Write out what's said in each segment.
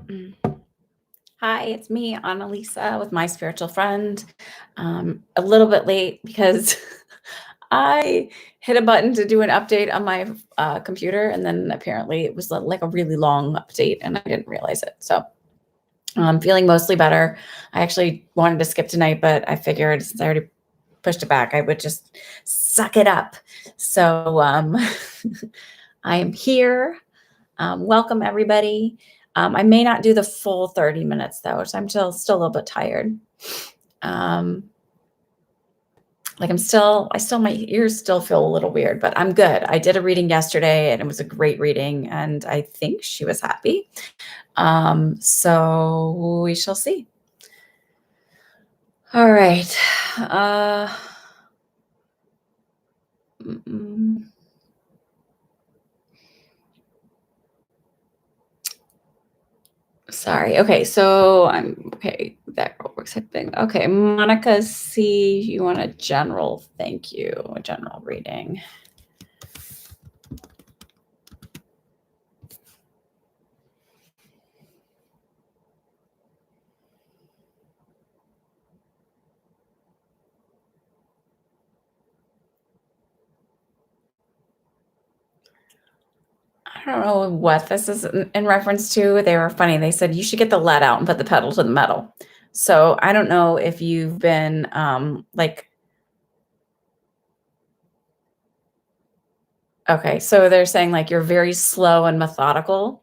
Mm. Hi, it's me, Annalisa, with my spiritual friend. A little bit late because I hit a button to do an update on my computer, and then apparently it was like a really long update, and I didn't realize it. So I'm feeling mostly better. I actually wanted to skip tonight, but I figured since I already pushed it back, I would just suck it up. So I am here. Welcome, everybody. I may not do the full 30 minutes, though, so I'm still a little bit tired. My ears still feel a little weird, but I'm good. I did a reading yesterday, and it was a great reading, and I think she was happy. So we shall see. All right. Sorry. Okay, so I'm okay. That girl works typing. Okay, Monica C. You want a general? Thank you. A general reading. I don't know what this is in reference to. They were funny. They said you should get the lead out and put the pedal to the metal. So I don't know if you've been okay, so they're saying like you're very slow and methodical.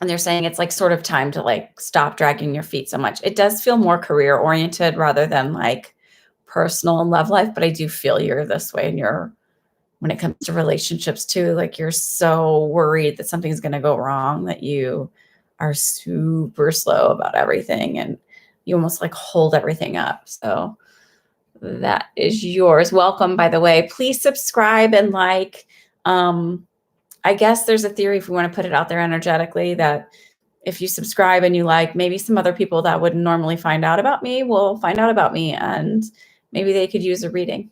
And they're saying it's like sort of time to like stop dragging your feet so much. It does feel more career oriented rather than like personal and love life, but I do feel you're this way and when it comes to relationships too, like you're so worried that something's going to go wrong that you are super slow about everything and you almost like hold everything up. So that is yours. Welcome, by the way. Please subscribe and like. I guess there's a theory, if we want to put it out there energetically, that if you subscribe and you like, maybe some other people that wouldn't normally find out about me will find out about me and maybe they could use a reading.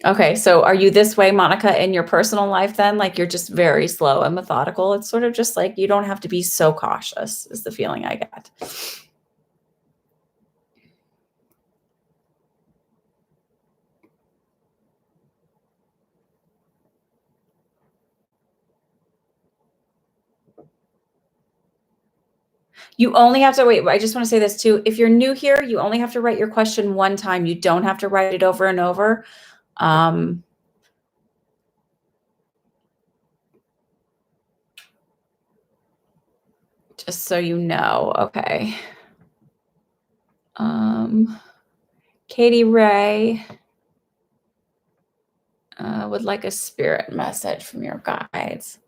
Okay, so are you this way, Monica, in your personal life then? Like you're just very slow and methodical. It's sort of just like you don't have to be so cautious is the feeling I get. You only have to wait. I just want to say this too. If you're new here, you only have to write your question one time. You don't have to write it over and over. Just so you know. Okay. Katie Ray would like a spirit message from your guides.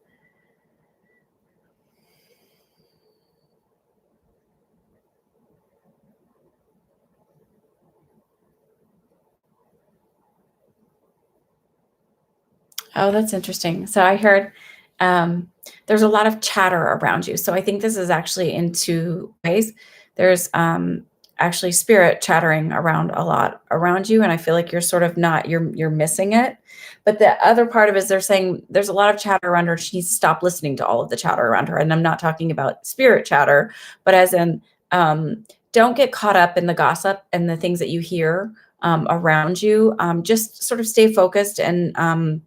Oh, that's interesting. So I heard there's a lot of chatter around you. So I think this is actually in two ways. There's actually spirit chattering around a lot around you, and I feel like you're sort of not you're missing it. But the other part of it is they're saying there's a lot of chatter around her. She needs to stop listening to all of the chatter around her. And I'm not talking about spirit chatter, but as in don't get caught up in the gossip and the things that you hear around you. Just sort of stay focused and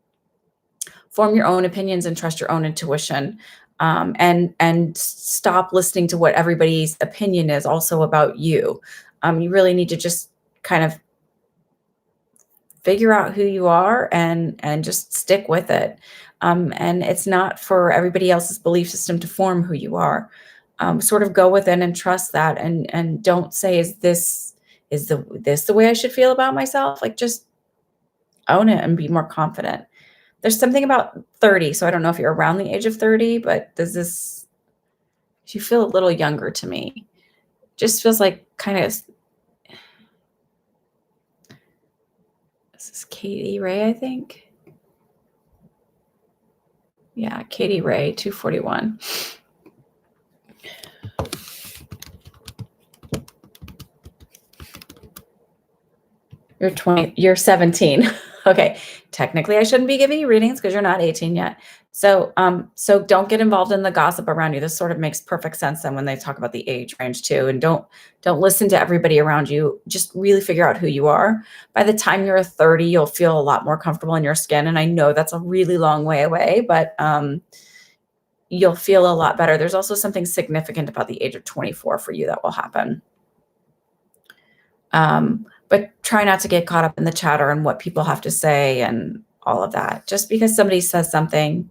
form your own opinions and trust your own intuition, and stop listening to what everybody's opinion is also about you. You really need to just kind of figure out who you are and just stick with it. And it's not for everybody else's belief system to form who you are. Sort of go within and trust that, and don't say, is this the way I should feel about myself? Like just own it and be more confident. There's something about 30, so I don't know if you're around the age of 30, but you feel a little younger to me. Just feels like kind of, this is Katie Ray, I think. Yeah, Katie Ray, 241. You're 20, you're 17. Okay. technically I shouldn't be giving you readings because you're not 18 yet. So don't get involved in the gossip around you. This sort of makes perfect sense then when they talk about the age range too. And don't listen to everybody around you. Just really figure out who you are. By the time you're 30, you'll feel a lot more comfortable in your skin. And I know that's a really long way away, but you'll feel a lot better. There's also something significant about the age of 24 for you that will happen. But try not to get caught up in the chatter and what people have to say and all of that. Just because somebody says something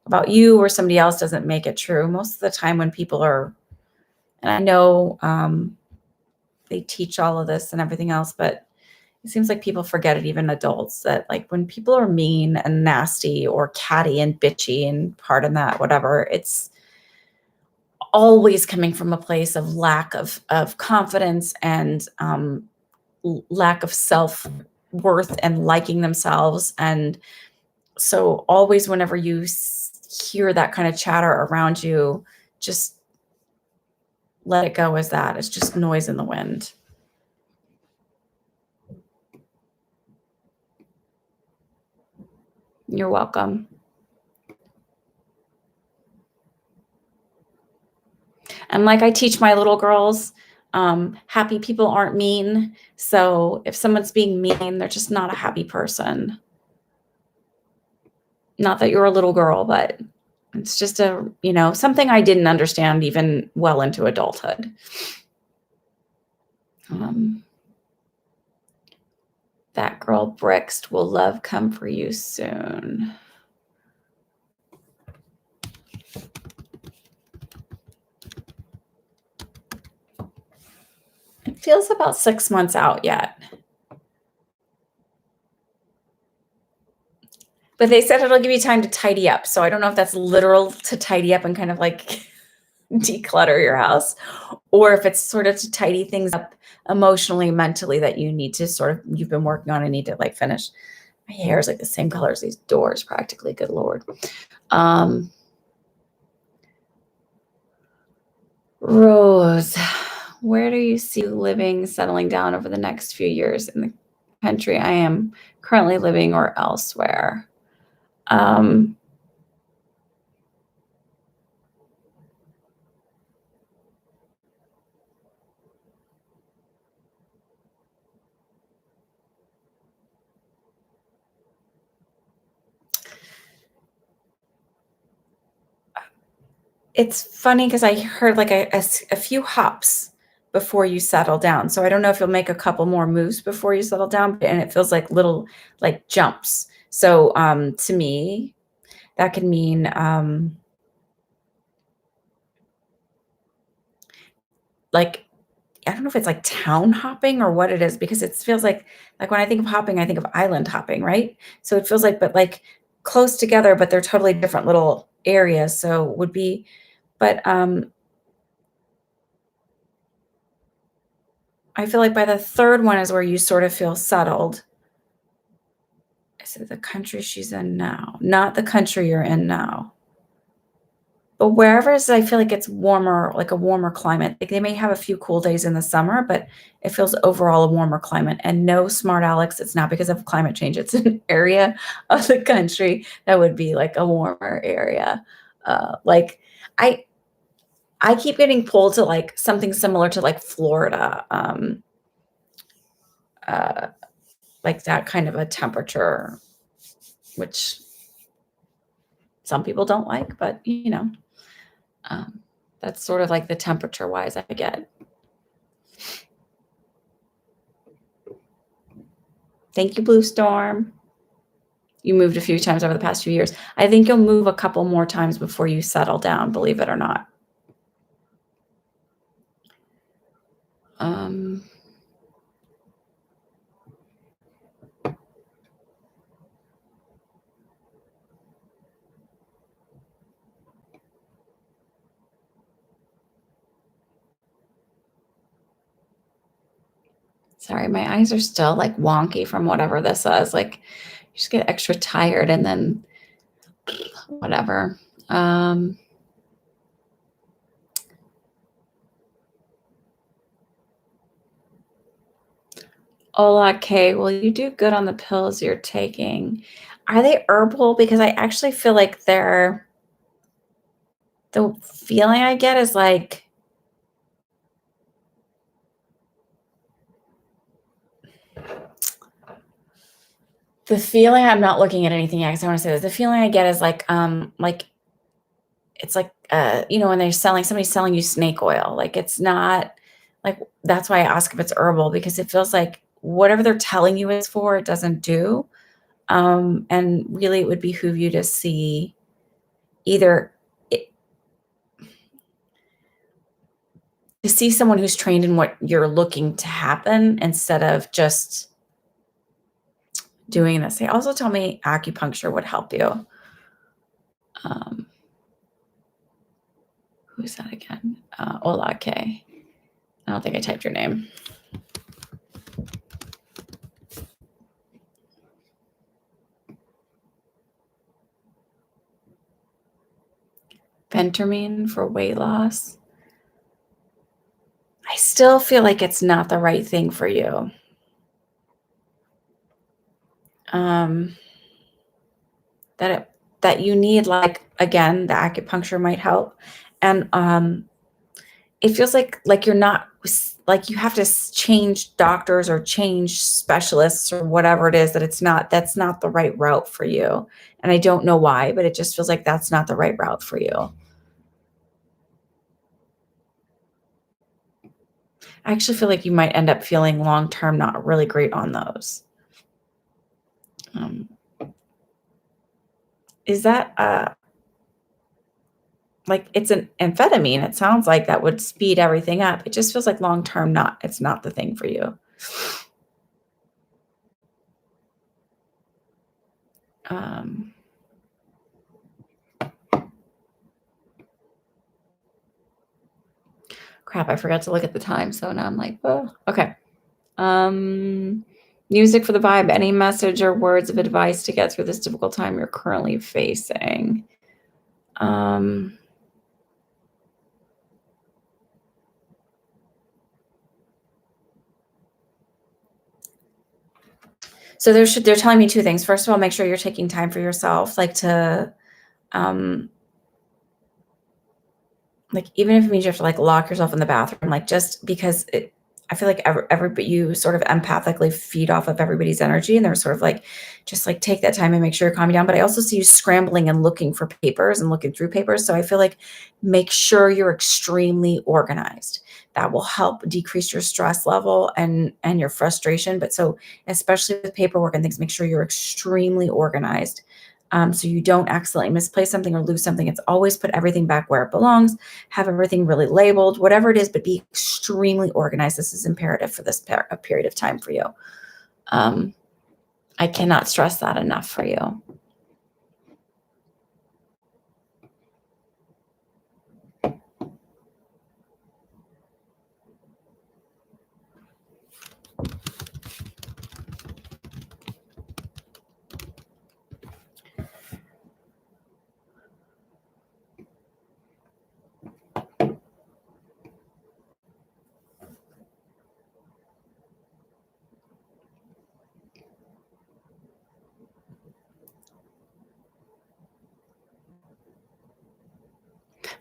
about you or somebody else doesn't make it true. Most of the time when people are, and I know they teach all of this and everything else, but it seems like people forget it, even adults, that like when people are mean and nasty or catty and bitchy and pardon that, whatever, it's always coming from a place of lack of confidence and lack of self-worth and liking themselves. And so always whenever you hear that kind of chatter around you, just let it go as that. It's just noise in the wind. You're welcome. And like I teach my little girls, happy people aren't mean. So if someone's being mean, they're just not a happy person. Not that you're a little girl, but it's just something I didn't understand even well into adulthood. That girl Brixt, will love come for you soon. It feels about 6 months out yet. But they said it'll give you time to tidy up. So I don't know if that's literal to tidy up and kind of like declutter your house, or if it's sort of to tidy things up emotionally, mentally, that you need to you've been working on and need to like finish. My hair is like the same color as these doors practically. Good Lord. Rose, where do you see you living, settling down over the next few years in the country I am currently living or elsewhere? It's funny because I heard like a few hops before you settle down. So I don't know if you'll make a couple more moves before you settle down, and it feels like little like jumps. So to me, that could mean like I don't know if it's like town hopping or what it is, because it feels like when I think of hopping, I think of island hopping, right? So it feels like, but like close together, but they're totally different little areas. So would be, but I feel like by the third one is where you sort of feel settled. Is it the country she's in now? Not the country you're in now. But wherever it is, I feel like it's warmer, like a warmer climate. Like they may have a few cool days in the summer, but it feels overall a warmer climate. And no, smart Alex, it's not because of climate change. It's an area of the country that would be like a warmer area. Like I keep getting pulled to like something similar to like Florida, like that kind of a temperature, which some people don't like, but that's sort of like the temperature wise I get. Thank you, Blue Storm. You moved a few times over the past few years. I think you'll move a couple more times before you settle down, believe it or not. Sorry, my eyes are still like wonky from whatever this is. Like you just get extra tired and then whatever. Ola K. Well, you do good on the pills you're taking. Are they herbal? Because I actually feel like they're the feeling I get is like the feeling I'm not looking at anything yet 'cause I wanna say this. The feeling I get is like it's like, when they're selling somebody's selling you snake oil. Like, it's not like that's why I ask if it's herbal because it feels like whatever they're telling you it's for, it doesn't do. And really it would behoove you to see either it to see someone who's trained in what you're looking to happen instead of just doing this. They also tell me acupuncture would help you. Um, who's that again? Ola K. I don't think I typed your name. Phentermine for weight loss. I still feel like it's not the right thing for you. Um, that it that you need like again, the acupuncture might help. And it feels like you're not like you have to change doctors or change specialists or whatever it is that that's not the right route for you. And I don't know why, but it just feels like that's not the right route for you. I actually feel like you might end up feeling long term not really great on those. Um, is that like it's an amphetamine? It sounds like that would speed everything up. It just feels like long term not it's not the thing for you. Um, crap, I forgot to look at the time. So now I'm like, oh, okay. Um, music for the vibe. Any message or words of advice to get through this difficult time you're currently facing? Um, so they're telling me two things. First of all, make sure you're taking time for yourself, um, like even if it means you have to like lock yourself in the bathroom, like just because I feel like everybody you sort of empathically feed off of everybody's energy, and they're sort of like, just like take that time and make sure you're calming down. But I also see you scrambling and looking for papers and looking through papers. So I feel like make sure you're extremely organized. That will help decrease your stress level and your frustration. But so especially with paperwork and things, make sure you're extremely organized. So you don't accidentally misplace something or lose something. It's always put everything back where it belongs, have everything really labeled, whatever it is, but be extremely organized. This is imperative for this a period of time for you. Um, I cannot stress that enough for you.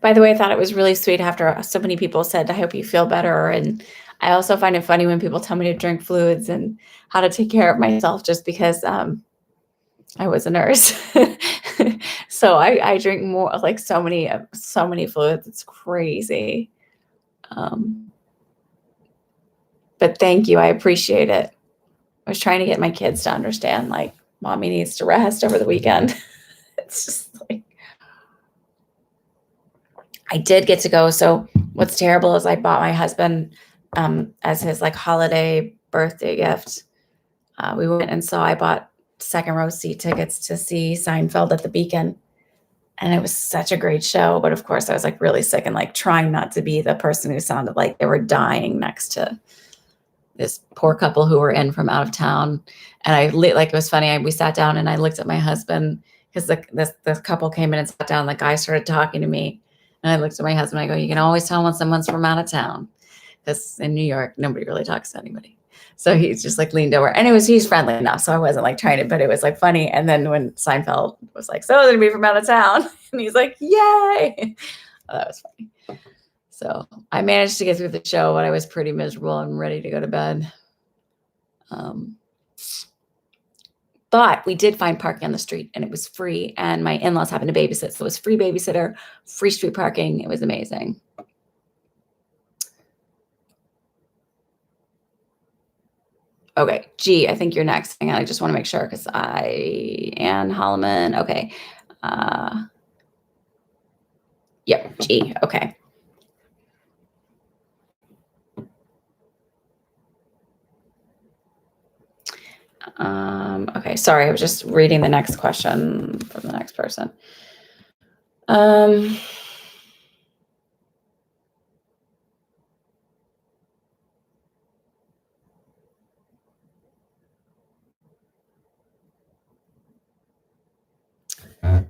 By the way, I thought it was really sweet after so many people said, I hope you feel better. And I also find it funny when people tell me to drink fluids and how to take care of myself just because I was a nurse. So I drink more like so many fluids. It's crazy. Um, but thank you. I appreciate it. I was trying to get my kids to understand like mommy needs to rest over the weekend. It's just like I did get to go. So what's terrible is I bought my husband as his like holiday birthday gift. We went and saw I bought second row seat tickets to see Seinfeld at the Beacon. And it was such a great show. But of course, I was like really sick and like trying not to be the person who sounded like they were dying next to this poor couple who were in from out of town. And like it was funny. We sat down and I looked at my husband because the couple came in and sat down. The guy started talking to me, and I looked at my husband. I go, "You can always tell when someone's from out of town, because in New York nobody really talks to anybody." So he's just like leaned over, and he's friendly enough. So I wasn't like trying to, but it was like funny. And then when Seinfeld was like, so they're gonna be from out of town, and he's like, yay. Oh, that was funny. So I managed to get through the show, but I was pretty miserable and ready to go to bed. But we did find parking on the street, and it was free. And my in-laws happened to babysit. So it was free babysitter, free street parking. It was amazing. Okay, G, I think you're next. Hang on, I just want to make sure because Ann Holloman. Okay. Yep, G. Okay. Okay, sorry, I was just reading the next question from the next person.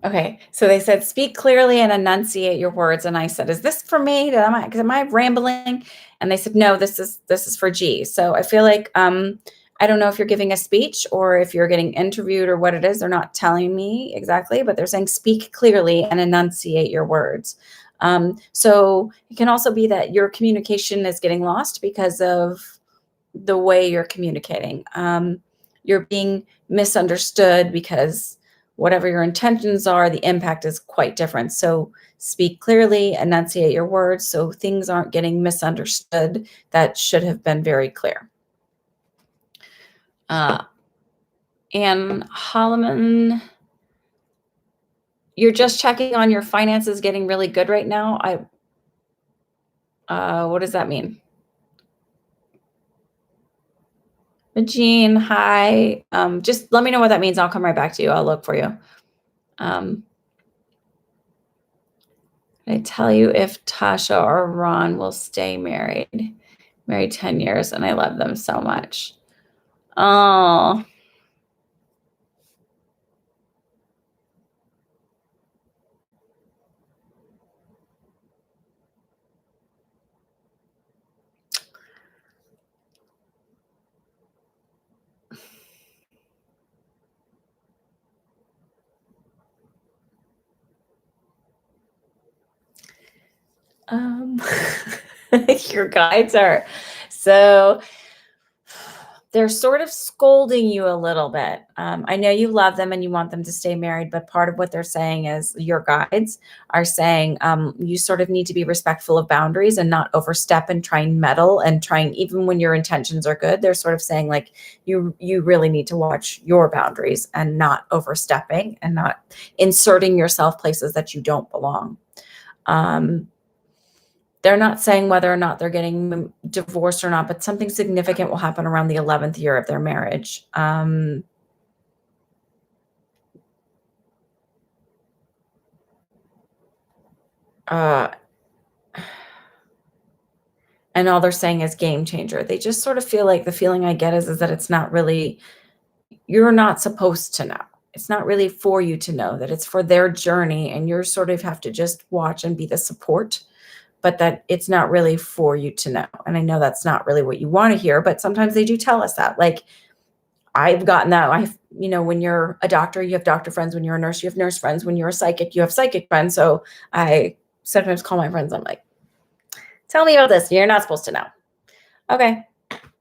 Okay, so they said, speak clearly and enunciate your words. And I said, is this for me? Because am I rambling? And they said, no, this is for G. So I feel like I don't know if you're giving a speech or if you're getting interviewed or what it is. They're not telling me exactly, but they're saying speak clearly and enunciate your words. So it can also be that your communication is getting lost because of the way you're communicating. You're being misunderstood because whatever your intentions are, the impact is quite different. So speak clearly, enunciate your words so things aren't getting misunderstood that should have been very clear. Ann Holloman, you're just checking on your finances getting really good right now. What does that mean? Jean, hi. Just let me know what that means. I'll come right back to you. I'll look for you. Can I tell you if Tasha or Ron will stay married? Married 10 years, and I love them so much. Oh. Your guides are so they're sort of scolding you a little bit. I know you love them and you want them to stay married, but part of what they're saying is your guides are saying you sort of need to be respectful of boundaries and not overstep and try and meddle and trying, even when your intentions are good. They're sort of saying like you really need to watch your boundaries and not overstepping and not inserting yourself places that you don't belong. They're not saying whether or not they're getting divorced or not, but something significant will happen around the 11th year of their marriage. And all they're saying is game changer. They just sort of feel like the feeling I get is that it's not really, you're not supposed to know. It's not really for you to know, that it's for their journey, and you're sort of have to just watch and be the support, but that it's not really for you to know. And I know that's not really what you want to hear, but sometimes they do tell us that. Like I've gotten that. When you're a doctor, you have doctor friends. When you're a nurse, you have nurse friends. When you're a psychic, you have psychic friends. So I sometimes call my friends. I'm like, tell me about this. You're not supposed to know. Okay.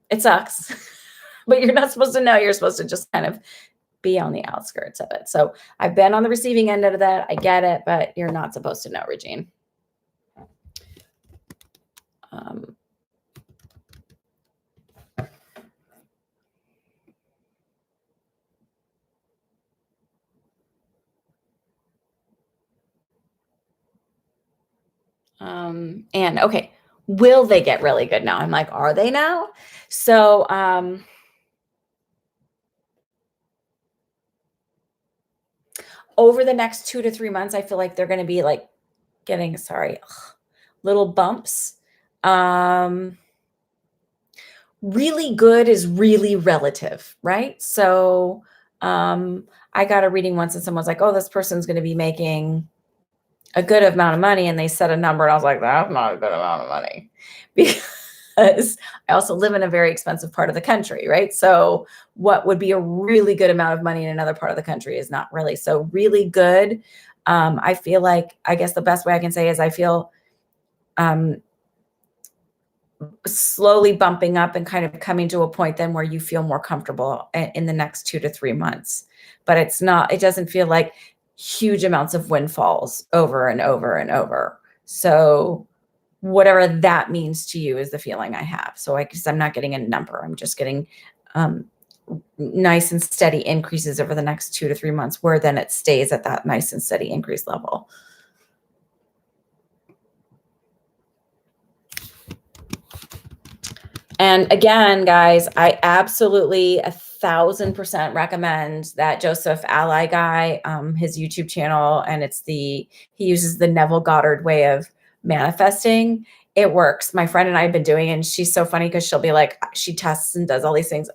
It sucks, but you're not supposed to know. You're supposed to just kind of be on the outskirts of it. So I've been on the receiving end of that. I get it, but you're not supposed to know, Regine. And okay, will they get really good now? I'm like, are they now? So, over the next 2 to 3 months, I feel like they're going to be like getting, little bumps. Really good is really relative, right? So, I got a reading once and someone's like, oh, this person's going to be making a good amount of money. And they said a number and I was like, that's not a good amount of money. because I also live in a very expensive part of the country, right? So what would be a really good amount of money in another part of the country is not really. So really good. I feel like, I guess the best way I can say is I feel slowly bumping up and kind of coming to a point then where you feel more comfortable in the next 2 to 3 months. But it doesn't feel like huge amounts of windfalls over and over and over. So whatever that means to you is the feeling I have. So I guess I'm not getting a number. I'm just getting nice and steady increases over the next 2 to 3 months, where then it stays at that nice and steady increase level. And again, guys, I absolutely 1,000% recommend that Joseph Ally guy, his YouTube channel, and he uses the Neville Goddard way of manifesting. It works. My friend and I have been doing it, and she's so funny because she'll be like, she tests and does all these things.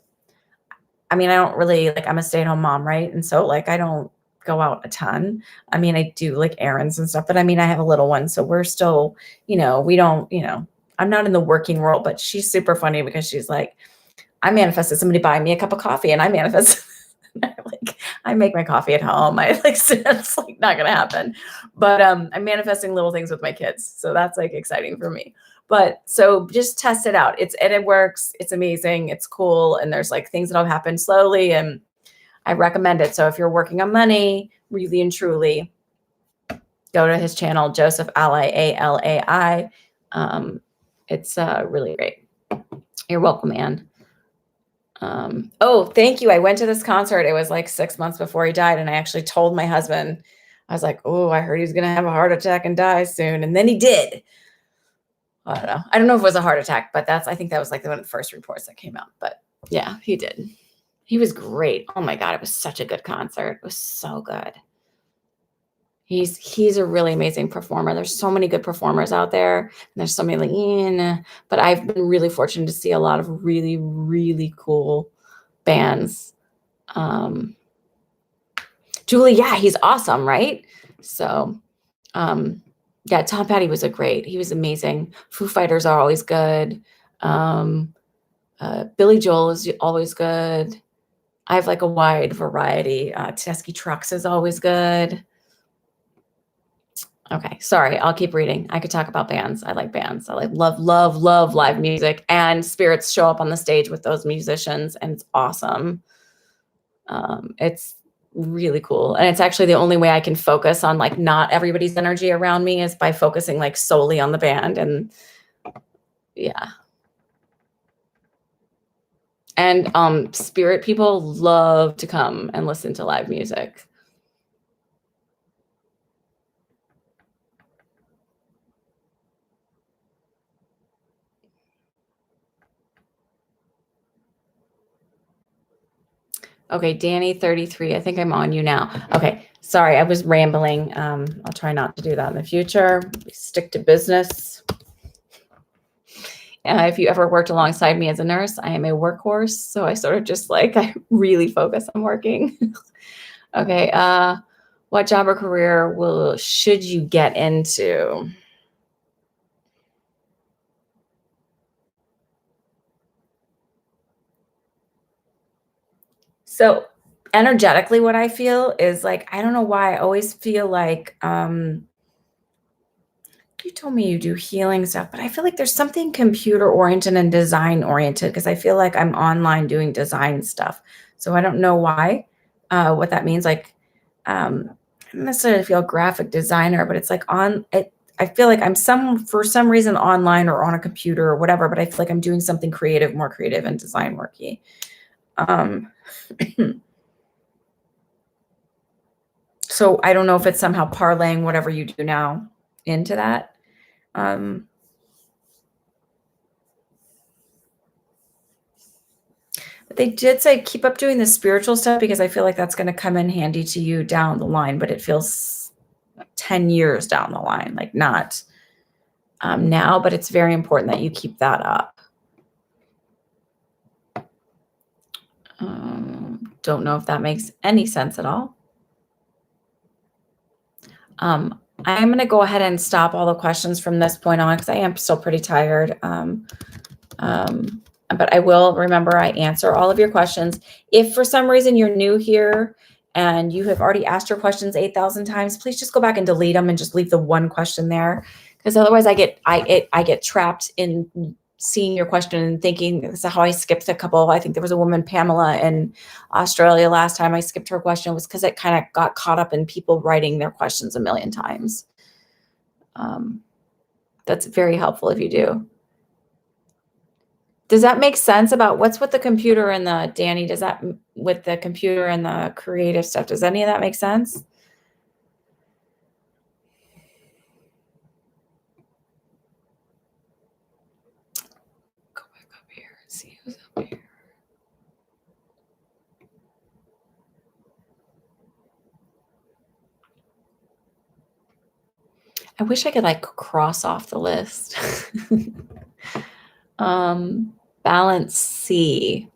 I mean, I don't really I'm a stay-at-home mom, right? And so I don't go out a ton. I mean, I do errands and stuff, but I mean, I have a little one, so we're still, we don't, I'm not in the working world, but she's super funny because she's like, I manifested somebody buying me a cup of coffee, and I manifest I make my coffee at home. It's not gonna happen. But I'm manifesting little things with my kids. So that's exciting for me. But so just test it out. It works. It's amazing. It's cool. And there's things that'll happen slowly, and I recommend it. So if you're working on money, really and truly, go to his channel, Joseph Ally, ALAI. It's really great. You're welcome, Anne. Oh, thank you. I went to this concert. It was 6 months before he died. And I actually told my husband, I was like, oh, I heard he's going to have a heart attack and die soon. And then he did. I don't know. I don't know if it was a heart attack, but I think that was one of the first reports that came out. But yeah, he did. He was great. Oh my God. It was such a good concert. It was so good. He's a really amazing performer. There's so many good performers out there, and there's so many but I've been really fortunate to see a lot of really, really cool bands. Julie, yeah, he's awesome, right? So, yeah, Tom Petty was he was amazing. Foo Fighters are always good. Billy Joel is always good. I have a wide variety. Tedeschi Trucks is always good. Okay, sorry, I'll keep reading. I could talk about bands. I like bands. I love live music, and spirits show up on the stage with those musicians, and it's awesome. It's really cool. And it's actually the only way I can focus on not everybody's energy around me is by focusing solely on the band. And yeah. And spirit people love to come and listen to live music. Okay, Danny 33. I think I'm on you now. Okay, sorry, I was rambling. I'll try not to do that in the future. Stick to business. If you ever worked alongside me as a nurse, I am a workhorse. So I sort of just I really focus on working. Okay, what job or career should you get into? So energetically, what I feel is I don't know why I always feel you told me you do healing stuff, but I feel there's something computer oriented and design oriented because I feel I'm online doing design stuff. So I don't know why, what that means. I don't necessarily feel graphic designer, but it's I feel I'm for some reason online or on a computer or whatever, but I feel I'm doing something creative, more creative and design worky. So I don't know if it's somehow parlaying whatever you do now into that. But they did say keep up doing the spiritual stuff because I feel that's going to come in handy to you down the line, but it feels 10 years down the line, not now, but it's very important that you keep that up. Don't know if that makes any sense at all. I'm going to go ahead and stop all the questions from this point on because I am still pretty tired. But I will remember I answer all of your questions. If for some reason you're new here and you have already asked your questions 8,000 times, please just go back and delete them and just leave the one question there. Because otherwise I get trapped in seeing your question and thinking this is how I skipped a couple. I think there was a woman, Pamela, in Australia last time I skipped her question was because it kind of got caught up in people writing their questions a million times. That's very helpful if you do. Does that make sense about what's with the computer and the Danny? Does that with the computer and the creative stuff? Does any of that make sense? Go back up here and see who's up here. I wish I could like cross off the list. Balance C.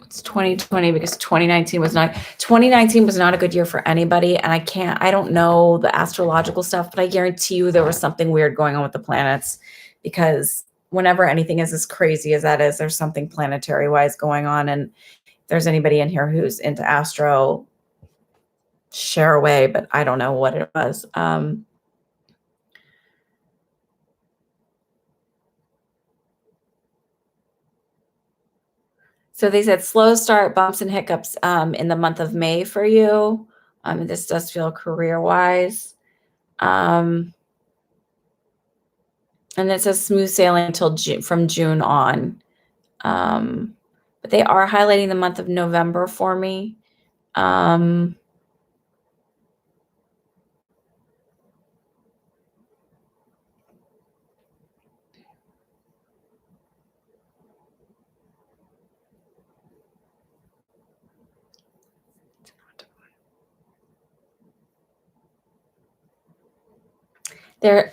It's 2020 because 2019 was not a good year for anybody. And I don't know the astrological stuff, but I guarantee you there was something weird going on with the planets because whenever anything is as crazy as that is, there's something planetary wise going on. And if there's anybody in here who's into astro, share away, but I don't know what it was. So they said slow start, bumps and hiccups in the month of May for you. This does feel career-wise. And it says smooth sailing until from June on. But they are highlighting the month of November for me.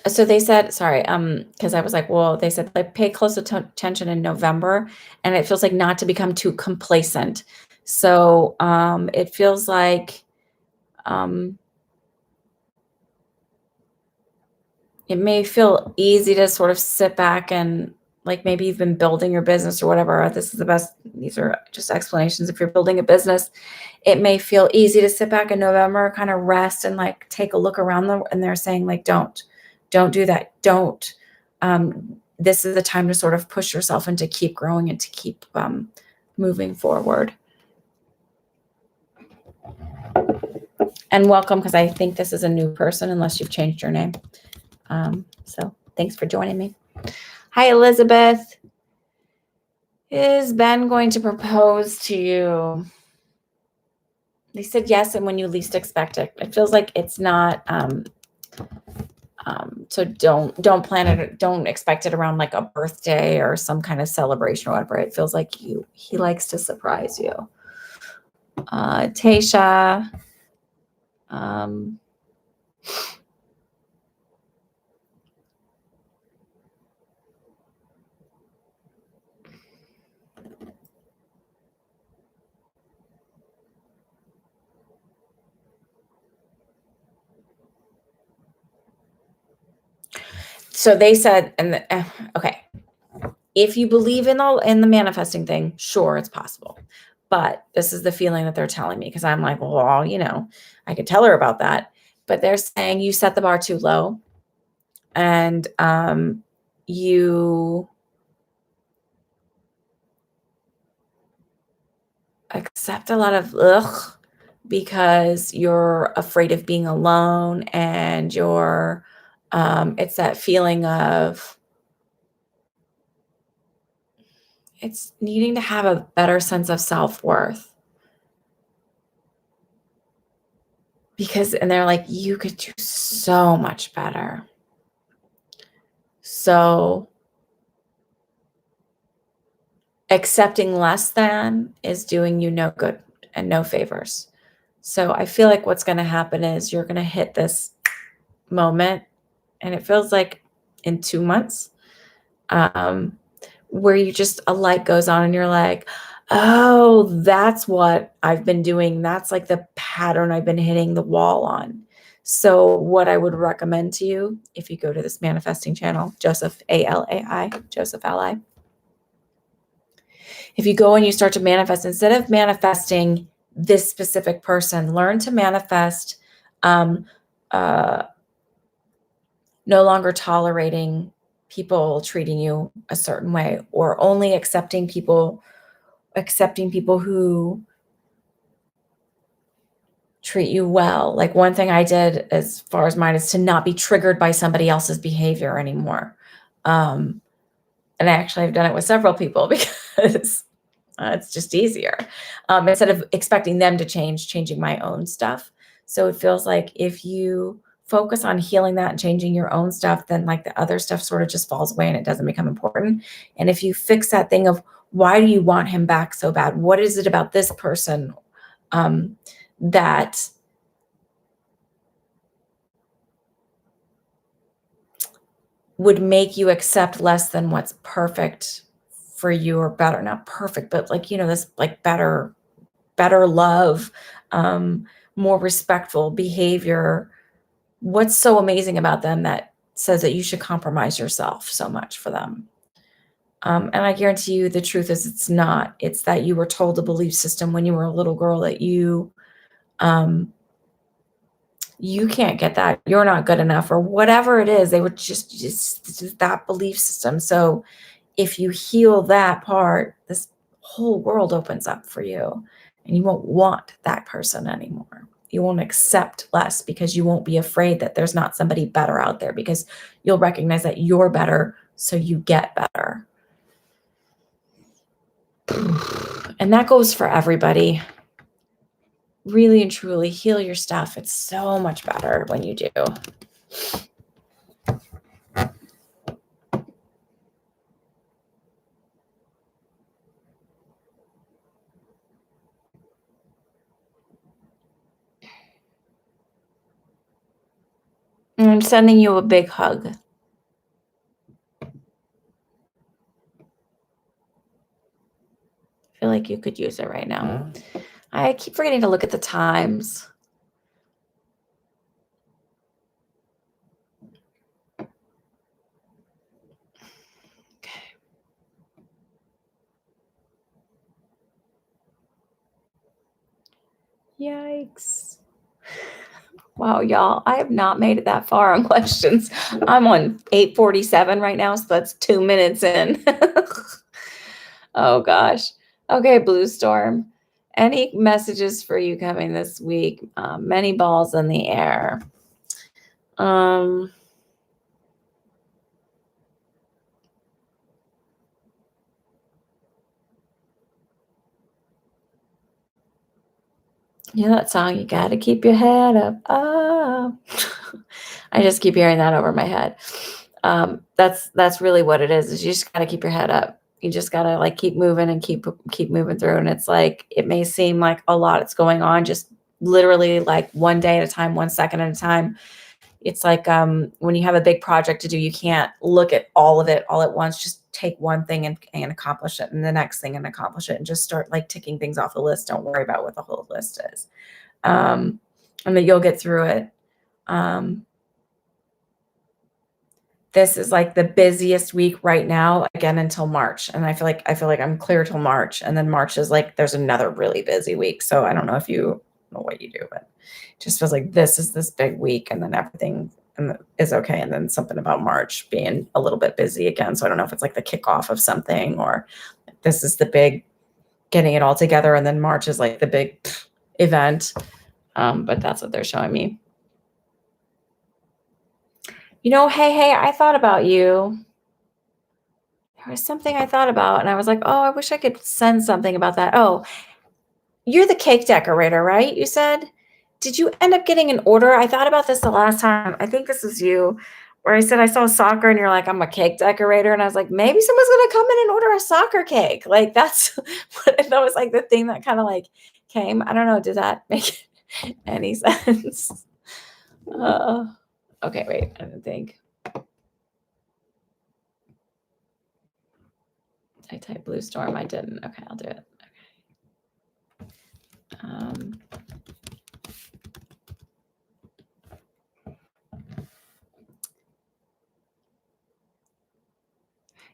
So they said, sorry, because I was like, well, they said like pay close attention in November, and it feels like not to become too complacent. So it feels like it may feel easy to sort of sit back and like maybe you've been building your business or whatever. This is the best. These are just explanations. If you're building a business, it may feel easy to sit back in November, kind of rest and like take a look around and they're saying like, don't do that. Don't. This is the time to sort of push yourself and to keep growing and to keep moving forward. And welcome, because I think this is a new person unless you've changed your name. So thanks for joining me. Hi, Elizabeth. Is Ben going to propose to you? They said yes, and when you least expect it. It feels like it's not. So don't plan it. Don't expect it around like a birthday or some kind of celebration or whatever. It feels like he likes to surprise you. Tasha. So they said, okay, if you believe in the manifesting thing, sure, it's possible. But this is the feeling that they're telling me because I'm like, well, I could tell her about that. But they're saying you set the bar too low and you accept a lot of because you're afraid of being alone and it's that feeling of it's needing to have a better sense of self-worth. And they're like, you could do so much better. So accepting less than is doing you no good and no favors. So I feel like what's going to happen is you're going to hit this moment, and it feels like in 2 months, where you just a light goes on and you're like, oh, that's what I've been doing. That's like the pattern I've been hitting the wall on. So what I would recommend to you, if you go to this manifesting channel, Joseph, A-L-A-I, Joseph Ally, if you go and you start to manifest, instead of manifesting this specific person, learn to manifest uh, no longer tolerating people treating you a certain way, or only accepting people who treat you well. Like, one thing I did as far as mine is to not be triggered by somebody else's behavior anymore. And I actually have done it with several people because it's just easier. Instead of expecting them to change, changing my own stuff. So it feels like if you focus on healing that and changing your own stuff, then like the other stuff sort of just falls away and it doesn't become important. And if you fix that thing of, why do you want him back so bad? What is it about this person that would make you accept less than what's perfect for you, or better, not perfect, but like, this like better love, more respectful behavior. What's so amazing about them that says that you should compromise yourself so much for them? And I guarantee you the truth is it's not. It's that you were told a belief system when you were a little girl that you can't get that, you're not good enough, or whatever it is. They were just that belief system. So if you heal that part, this whole world opens up for you, and you won't want that person anymore. You won't accept less because you won't be afraid that there's not somebody better out there, because you'll recognize that you're better, so you get better. And that goes for everybody. Really and truly heal your stuff. It's so much better when you do. And I'm sending you a big hug. I feel like you could use it right now. I keep forgetting to look at the times. Okay. Yikes. Wow, y'all, I have not made it that far on questions. I'm on 8:47 right now, so that's 2 minutes in. Oh gosh. Okay, Blue Storm. Any messages for you coming this week? Many balls in the air. Yeah, that song, you gotta keep your head up. Oh. I just keep hearing that over my head. That's really what it is you just gotta keep your head up. You just gotta like keep moving and keep moving through. And it's like, it may seem like a lot it's going on, just literally like one day at a time, 1 second at a time. It's like when you have a big project to do, you can't look at all of it all at once. Just take one thing and accomplish it, and the next thing and accomplish it, and just start like ticking things off the list. Don't worry about what the whole list is. And that you'll get through it. This is like the busiest week right now, again, until March. And I feel like I'm clear till March. And then March is like, there's another really busy week. So I don't know if you know what you do, but it just feels like this is this big week, and then everything is okay. And then something about March being a little bit busy again. So I don't know if it's like the kickoff of something, or this is the big getting it all together. And then March is like the big event. But that's what they're showing me. Hey, I thought about you. There was something I thought about, and I was like, oh, I wish I could send something about that. Oh, you're the cake decorator, right? You said, did you end up getting an order? I thought about this the last time. I think this was you, where I said I saw soccer, and you're like, I'm a cake decorator. And I was like, maybe someone's going to come in and order a soccer cake. Like, that's what that was like the thing that kind of like came. I don't know. Did that make any sense? Okay, wait, I don't think. I typed Blue Storm. I didn't. Okay, I'll do it. Okay.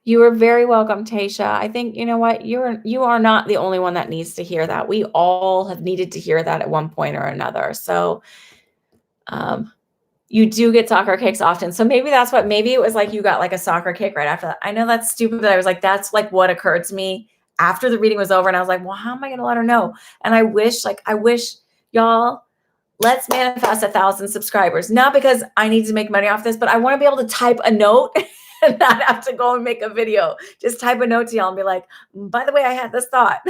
You are very welcome, Tasha. I think you know what? You are not the only one that needs to hear that. We all have needed to hear that at one point or another. So, um, you do get soccer kicks often. So maybe that's what maybe it was like you got like a soccer kick right after that. I know that's stupid, but I was like, that's like what occurred to me after the reading was over. And I was like, well, how am I gonna let her know? And I wish y'all let's manifest 1,000 subscribers. Not because I need to make money off this, but I want to be able to type a note and not have to go and make a video. Just type a note to y'all and be like, by the way, I had this thought.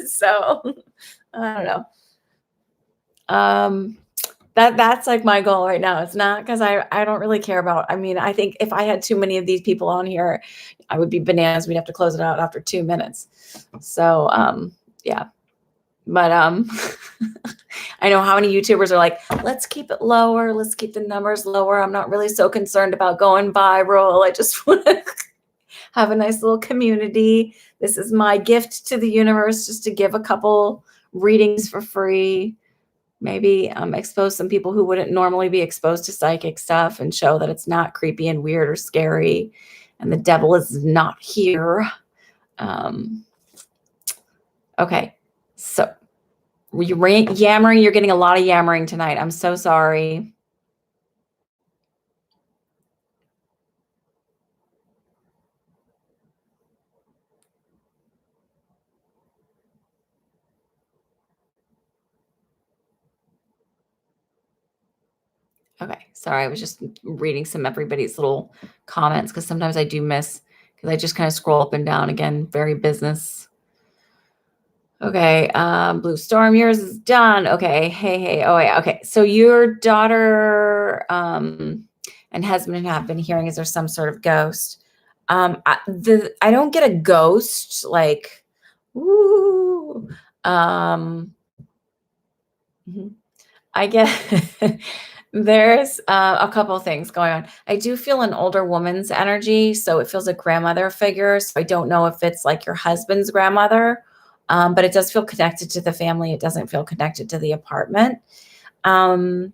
So I don't know. That's like my goal right now. It's not because I don't really care about. I mean, I think if I had too many of these people on here, I would be bananas. We'd have to close it out after 2 minutes. So yeah. But I know how many YouTubers are like, let's keep it lower. Let's keep the numbers lower. I'm not really so concerned about going viral. I just want to have a nice little community. This is my gift to the universe, just to give a couple readings for free. Maybe expose some people who wouldn't normally be exposed to psychic stuff and show that it's not creepy and weird or scary and the devil is not here. Okay. So you're yammering. You're getting a lot of yammering tonight. I'm so sorry. Okay. Sorry. I was just reading some everybody's little comments because sometimes I do miss because I just kind of scroll up and down again. Very business. Okay. Blue Storm, yours is done. Okay. Hey. Oh yeah. Okay. So your daughter and husband have been hearing, is there some sort of ghost? I don't get a ghost like, ooh. Mhm. I get there's a couple things going on. I do feel an older woman's energy, so it feels a grandmother figure. So I don't know if it's like your husband's grandmother, but it does feel connected to the family. It doesn't feel connected to the apartment. Um,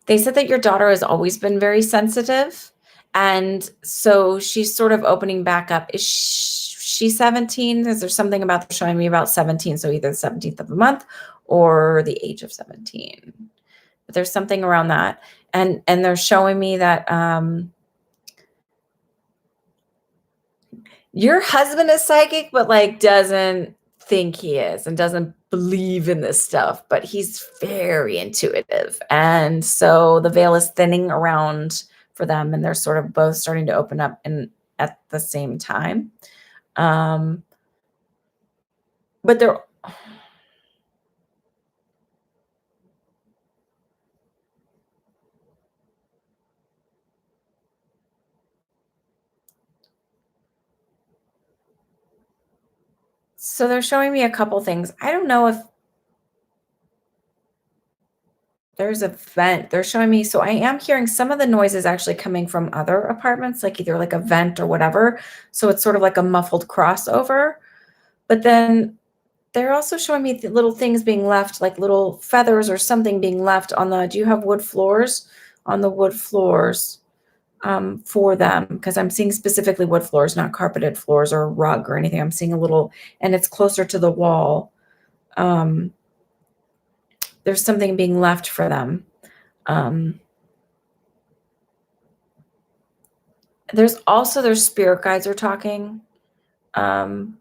they said that your daughter has always been very sensitive, and so she's sort of opening back up. Is she 17? Is there something about showing me about 17? So either the 17th of the month or the age of 17. But there's something around that. And they're showing me that your husband is psychic, but like doesn't think he is and doesn't believe in this stuff, but he's very intuitive. And so the veil is thinning around for them, and they're sort of both starting to open up in at the same time. But they're so they're showing me a couple things. I don't know if there's a vent. They're showing me, so I am hearing some of the noises actually coming from other apartments, like either like a vent or whatever. So it's sort of like a muffled crossover. But then they're also showing me little things being left, like little feathers or something being left on the. Do you have wood floors? On the wood floors for them? Because I'm seeing specifically wood floors, not carpeted floors or rug or anything. I'm seeing a little, and it's closer to the wall. There's something being left for them. There's also their spirit guides are talking. Um,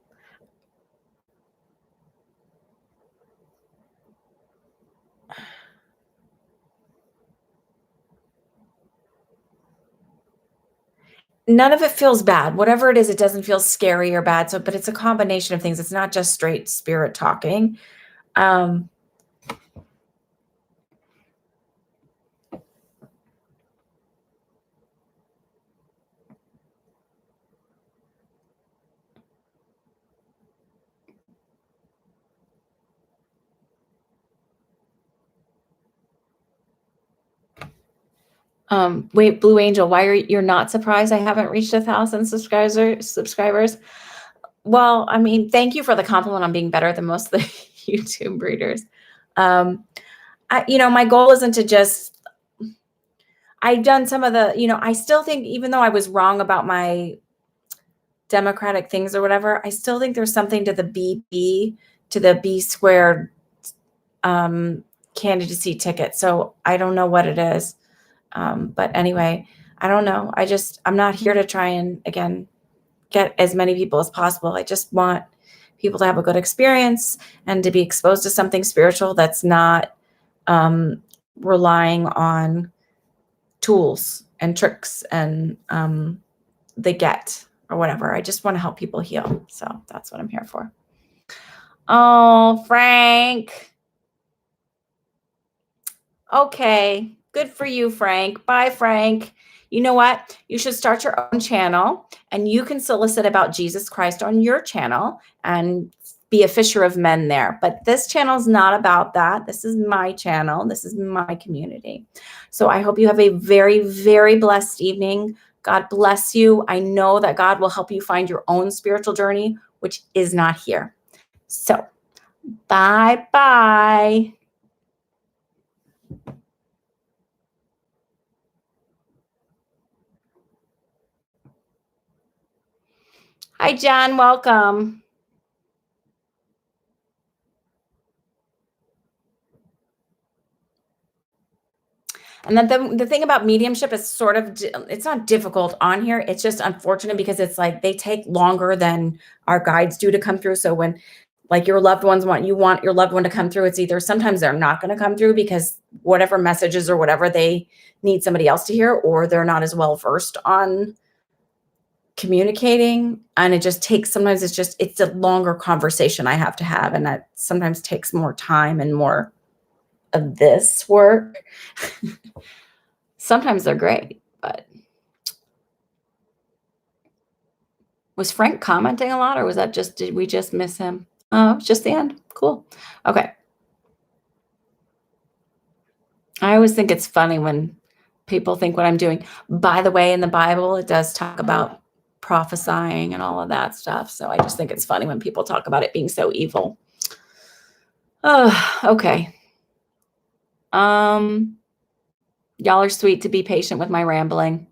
None of it feels bad. Whatever it is, it doesn't feel scary or bad. So, but it's a combination of things. It's not just straight spirit talking. Um, wait, Blue Angel, why are you're not surprised I haven't reached 1,000 subscribers? Well, I mean, thank you for the compliment on being better than most of the YouTube readers. My goal isn't to just, I've done some of the, I still think, even though I was wrong about my Democratic things or whatever, I still think there's something to the B squared candidacy ticket. So I don't know what it is. But anyway, I don't know. I'm not here to try and, again, get as many people as possible. I just want people to have a good experience and to be exposed to something spiritual that's not relying on tools and tricks and the get or whatever. I just want to help people heal. So that's what I'm here for. Oh, Frank. Okay. Good for you, Frank. Bye, Frank. You know what? You should start your own channel, and you can solicit about Jesus Christ on your channel and be a fisher of men there. But this channel is not about that. This is my channel. This is my community. So I hope you have a very, very blessed evening. God bless you. I know that God will help you find your own spiritual journey, which is not here. So bye-bye. Hi, John. Welcome. And then the thing about mediumship is sort of, it's not difficult on here. It's just unfortunate because it's like they take longer than our guides do to come through. So when like your loved ones you want your loved one to come through, it's either sometimes they're not going to come through because whatever messages or whatever they need somebody else to hear, or they're not as well versed on communicating. And it just takes, sometimes it's a longer conversation I have to have. And that sometimes takes more time and more of this work. Sometimes they're great, but was Frank commenting a lot, or was that did we just miss him? Oh, it's just the end. Cool. Okay. I always think it's funny when people think what I'm doing. By the way, in the Bible, it does talk about prophesying and all of that stuff. So I just think it's funny when people talk about it being so evil. Oh, okay. Y'all are sweet to be patient with my rambling.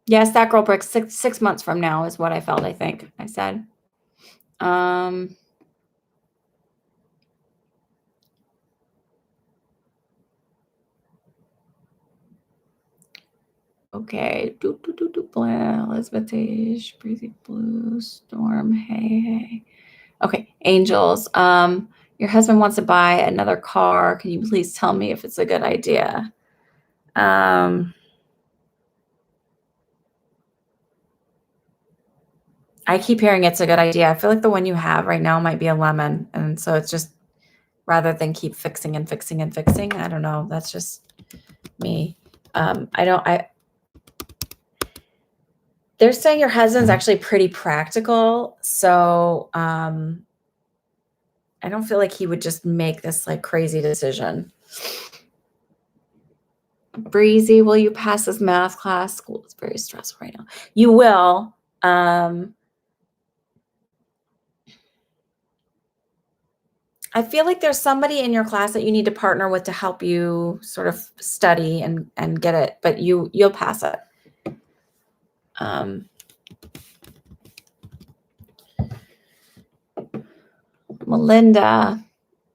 Yes, that girl brick 6 months from now is what I felt, I think I said. Okay. Elizabeth Age, Breezy Blue, Storm, hey. Okay, Angels. Your husband wants to buy another car. Can you please tell me if it's a good idea? I keep hearing it's a good idea. I feel like the one you have right now might be a lemon. And so it's just, rather than keep fixing and fixing and fixing, I don't know. That's just me. They're saying your husband's actually pretty practical. So I don't feel like he would just make this like crazy decision. Breezy, will you pass this math class? School is very stressful right now. You will. I feel like there's somebody in your class that you need to partner with to help you sort of study and get it, but you'll pass it. Melinda,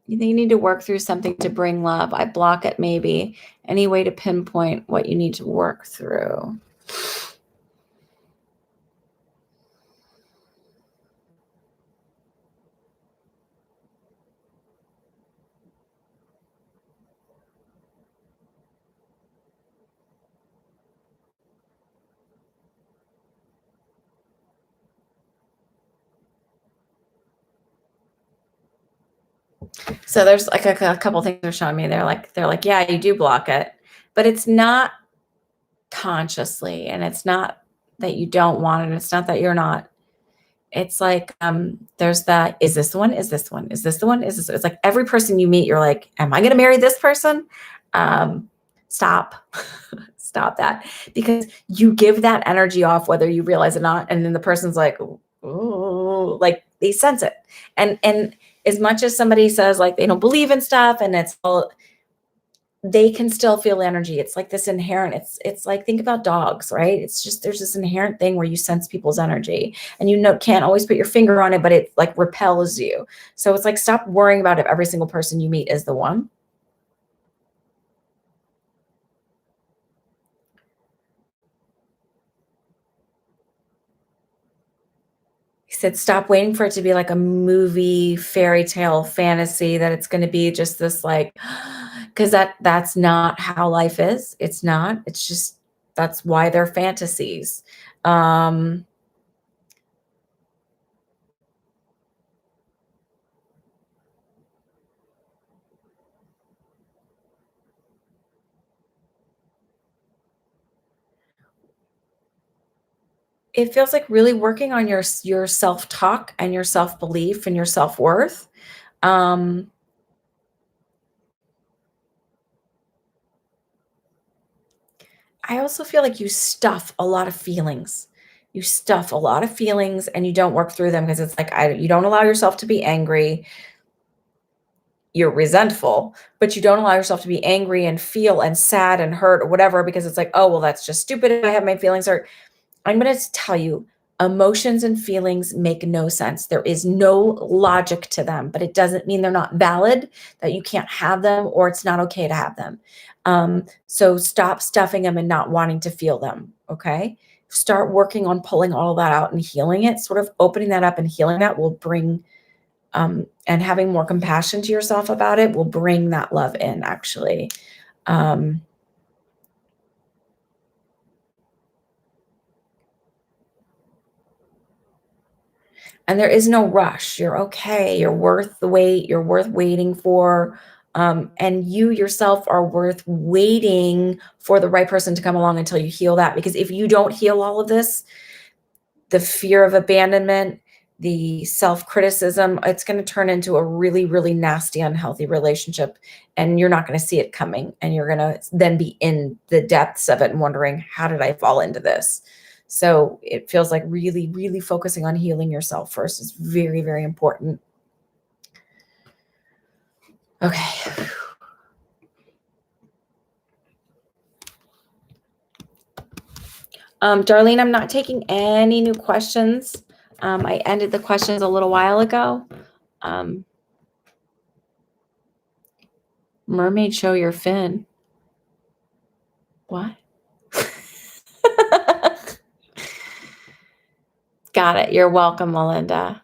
you think you need to work through something to bring love? I block it maybe. Any way to pinpoint what you need to work through? So there's like a couple things they're showing me. They're like, yeah, you do block it, but it's not consciously, and it's not that you don't want it. It's not that you're not. It's like there's that. Is this the one? Is this the one? Is this the one? Is this? It's like every person you meet, you're like, am I going to marry this person? Stop, stop that, because you give that energy off whether you realize it or not, and then the person's like, oh, like they sense it, and as much as somebody says like they don't believe in stuff and it's all, they can still feel energy. It's like this inherent, it's like, think about dogs, right? It's just, there's this inherent thing where you sense people's energy and can't always put your finger on it, but it like repels you. So it's like, stop worrying about if every single person you meet is the one. He said, stop waiting for it to be like a movie, fairy tale, fantasy, that it's going to be just this like, because that's not how life is. It's not. It's just, that's why they're fantasies. Um, it feels like really working on your self-talk and your self-belief and your self-worth. Um, I also feel like you stuff a lot of feelings. You stuff a lot of feelings and you don't work through them because it's like you don't allow yourself to be angry. You're resentful, but you don't allow yourself to be angry and feel and sad and hurt or whatever, because it's like, oh, well, that's just stupid if I have my feelings hurt. I'm going to tell you, emotions and feelings make no sense. There is no logic to them, but it doesn't mean they're not valid, that you can't have them or it's not okay to have them. So stop stuffing them and not wanting to feel them. Okay. Start working on pulling all of that out and healing it, sort of opening that up, and healing that will bring, and having more compassion to yourself about it will bring that love in, actually. Um, and there is no rush. You're okay. You're worth the wait. You're worth waiting for. And you yourself are worth waiting for the right person to come along until you heal that. Because if you don't heal all of this, the fear of abandonment, the self-criticism, it's going to turn into a really, really nasty, unhealthy relationship. And you're not going to see it coming. And you're going to then be in the depths of it and wondering, how did I fall into this? So it feels like really, really focusing on healing yourself first is very, very important. Okay. Darlene, I'm not taking any new questions. I ended the questions a little while ago. Mermaid, show your fin. What? Got it. You're welcome, Melinda.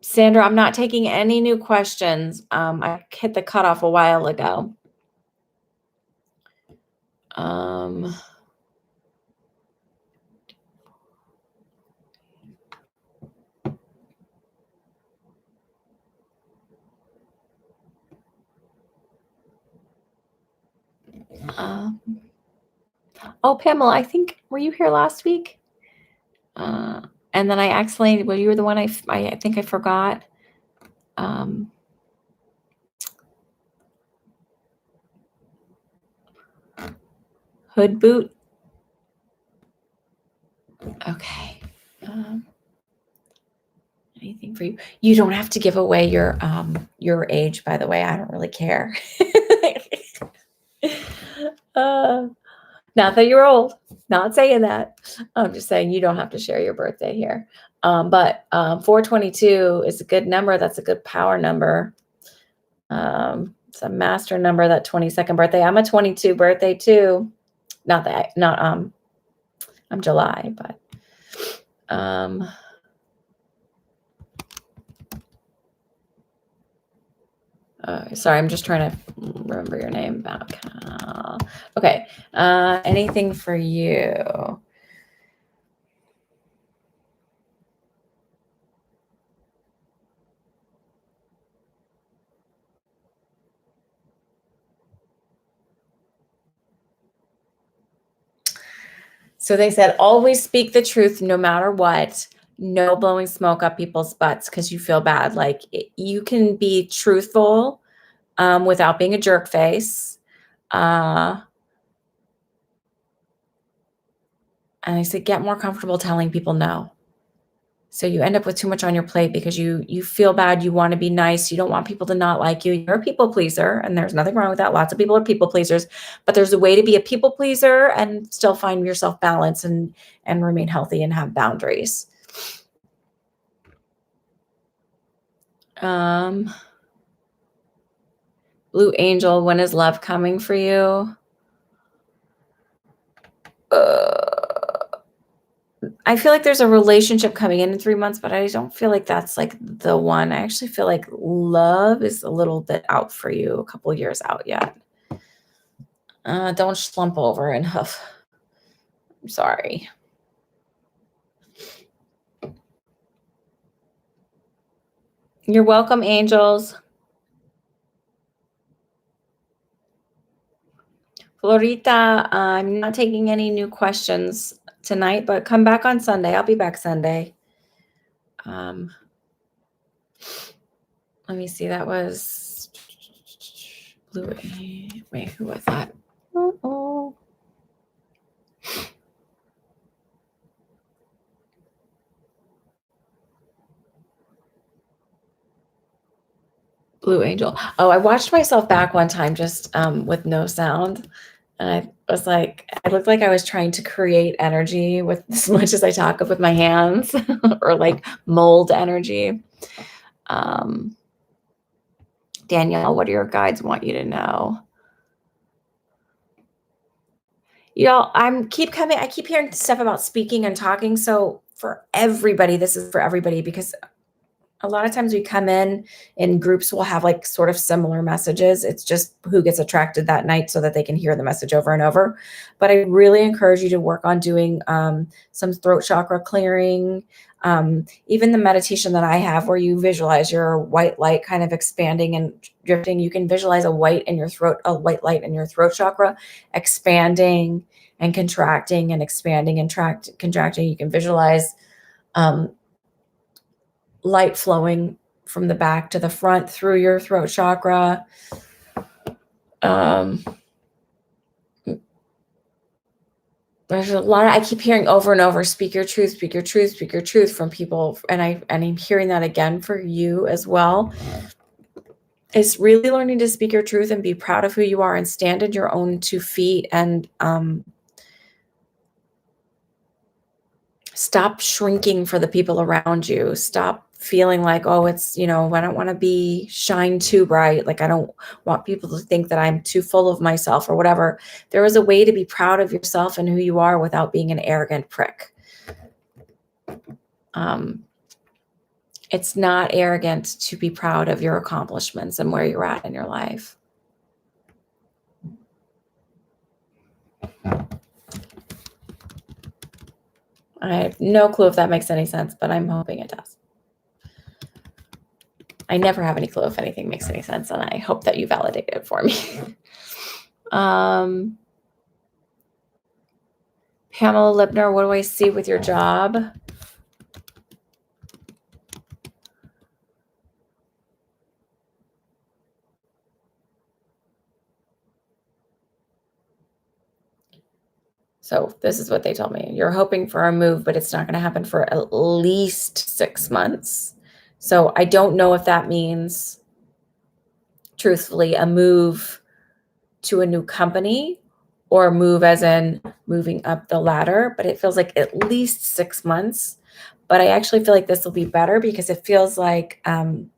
Sandra, I'm not taking any new questions. I hit the cutoff a while ago. Oh, Pamela, I think, were you here last week? And then I accidentally, well, you were the one I think I forgot. Hood boot. Okay. Anything for you? You don't have to give away your age, by the way. I don't really care. Not that you're old. Not saying that. I'm just saying you don't have to share your birthday here. But 422 is a good number. That's a good power number. It's a master number, that 22nd birthday. I'm a 22 birthday too. I'm July, but sorry, I'm just trying to remember your name. Okay. Anything for you? So they said, always speak the truth no matter what. No blowing smoke up people's butts because you feel bad. Like, you can be truthful without being a jerk face. And I said, get more comfortable telling people no. So you end up with too much on your plate because you feel bad, you wanna be nice, you don't want people to not like you. You're a people pleaser, and there's nothing wrong with that. Lots of people are people pleasers, but there's a way to be a people pleaser and still find yourself balance and remain healthy and have boundaries. Um, Blue Angel, when is love coming for you? Uh, I feel like there's a relationship coming in 3 months, but I don't feel like that's, like, the one. I actually feel like love is a little bit out for you, a couple years out yet. Don't slump over and huff. I'm sorry. You're welcome, angels. Florita, I'm not taking any new questions tonight, but come back on Sunday. I'll be back Sunday. Um, let me see. That was Blue. Wait, who was that? Oh. Blue Angel. Oh, I watched myself back one time just with no sound. And I was like, I looked like I was trying to create energy with as much as I talk with my hands or like mold energy. Um, Danielle, what do your guides want you to know? Y'all, I keep hearing stuff about speaking and talking. So for everybody, this is for everybody because a lot of times we come in groups will have like sort of similar messages. It's just who gets attracted that night so that they can hear the message over and over. But I really encourage you to work on doing some throat chakra clearing. Even the meditation that I have where you visualize your white light kind of expanding and drifting, you can visualize a white light in your throat chakra expanding and contracting and expanding and contracting. You can visualize um, light flowing from the back to the front through your throat chakra. There's a lot I keep hearing over and over, speak your truth, speak your truth, speak your truth from people. And I'm hearing that again for you as well. It's really learning to speak your truth and be proud of who you are and stand in your own 2 feet and stop shrinking for the people around you. Stop feeling like, oh, it's, I don't want to be shine too bright. Like, I don't want people to think that I'm too full of myself or whatever. There is a way to be proud of yourself and who you are without being an arrogant prick. It's not arrogant to be proud of your accomplishments and where you're at in your life. I have no clue if that makes any sense, but I'm hoping it does. I never have any clue if anything makes any sense, and I hope that you validate it for me. Pamela Lipner, what do I see with your job? So this is what they told me. You're hoping for a move, but it's not going to happen for at least 6 months. So I don't know if that means, truthfully, a move to a new company or a move as in moving up the ladder, but it feels like at least 6 months. But I actually feel like this will be better because it feels like I'm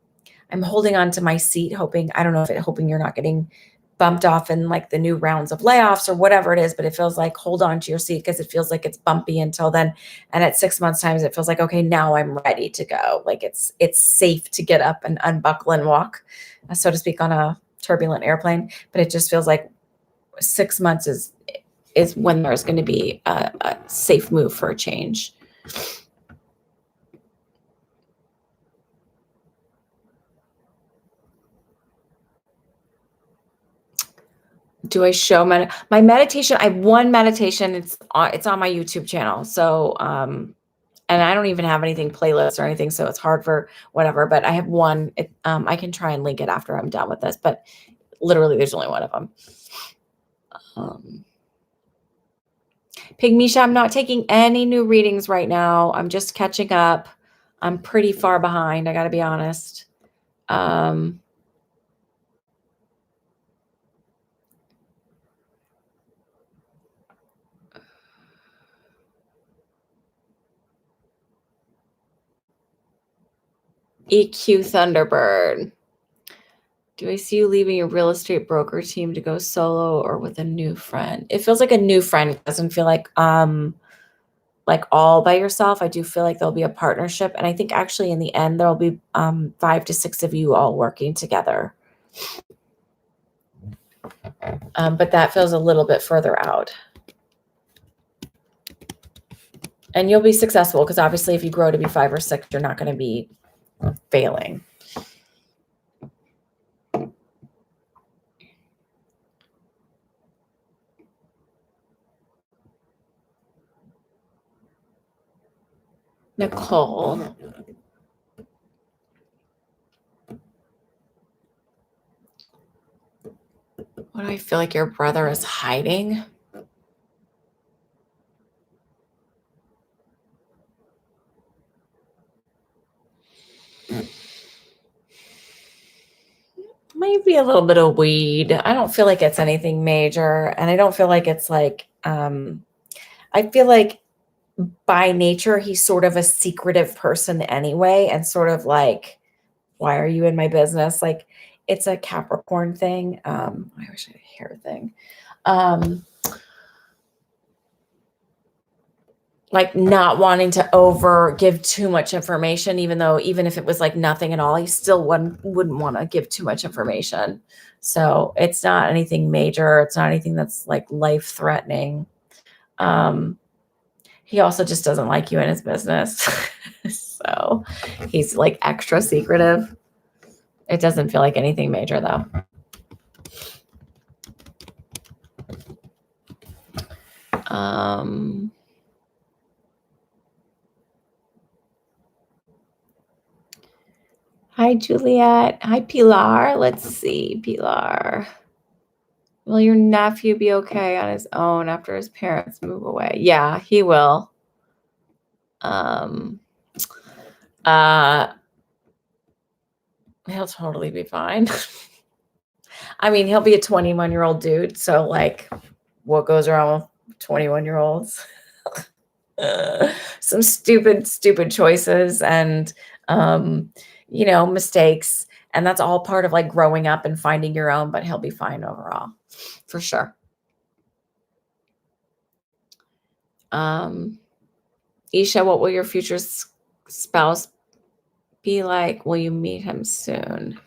holding on to my seat, hoping you're not getting bumped off in like the new rounds of layoffs or whatever it is, but it feels like hold on to your seat because it feels like it's bumpy until then. And at 6 months times, it feels like, okay, now I'm ready to go. Like it's safe to get up and unbuckle and walk, so to speak, on a turbulent airplane. But it just feels like 6 months is when there's going to be a safe move for a change. Do I show my meditation? I have one meditation. It's on my YouTube channel. So, and I don't even have anything playlist or anything. So it's hard for whatever, but I have one. I can try and link it after I'm done with this, but literally there's only one of them. Pygmisha, I'm not taking any new readings right now. I'm just catching up. I'm pretty far behind, I gotta be honest. Um, EQ Thunderbird. Do I see you leaving your real estate broker team to go solo or with a new friend? It feels like a new friend. It doesn't feel like all by yourself. I do feel like there'll be a partnership. And I think actually in the end there'll be 5 to 6 of you all working together. But that feels a little bit further out. And you'll be successful because obviously if you grow to be 5 or 6, you're not going to be failing. Nicole. What do I feel like your brother is hiding? Might be a little bit of weed. I don't feel like it's anything major. And I don't feel like it's like, I feel like by nature, he's sort of a secretive person anyway. And sort of like, why are you in my business? Like it's a Capricorn thing. I wish I had a hair thing. Like not wanting to over give too much information, even though even if it was like nothing at all, he still wouldn't want to give too much information. So it's not anything major. It's not anything that's like life threatening. He also just doesn't like you in his business. So he's like extra secretive. It doesn't feel like anything major though. Hi, Juliet. Hi, Pilar. Let's see, Pilar. Will your nephew be okay on his own after his parents move away? Yeah, he will. He'll totally be fine. I mean, he'll be a 21-year-old dude. So like what goes around with 21-year-olds? Some stupid choices and, mistakes. And that's all part of like growing up and finding your own, but he'll be fine overall for sure. Isha, what will your future spouse be like? Will you meet him soon?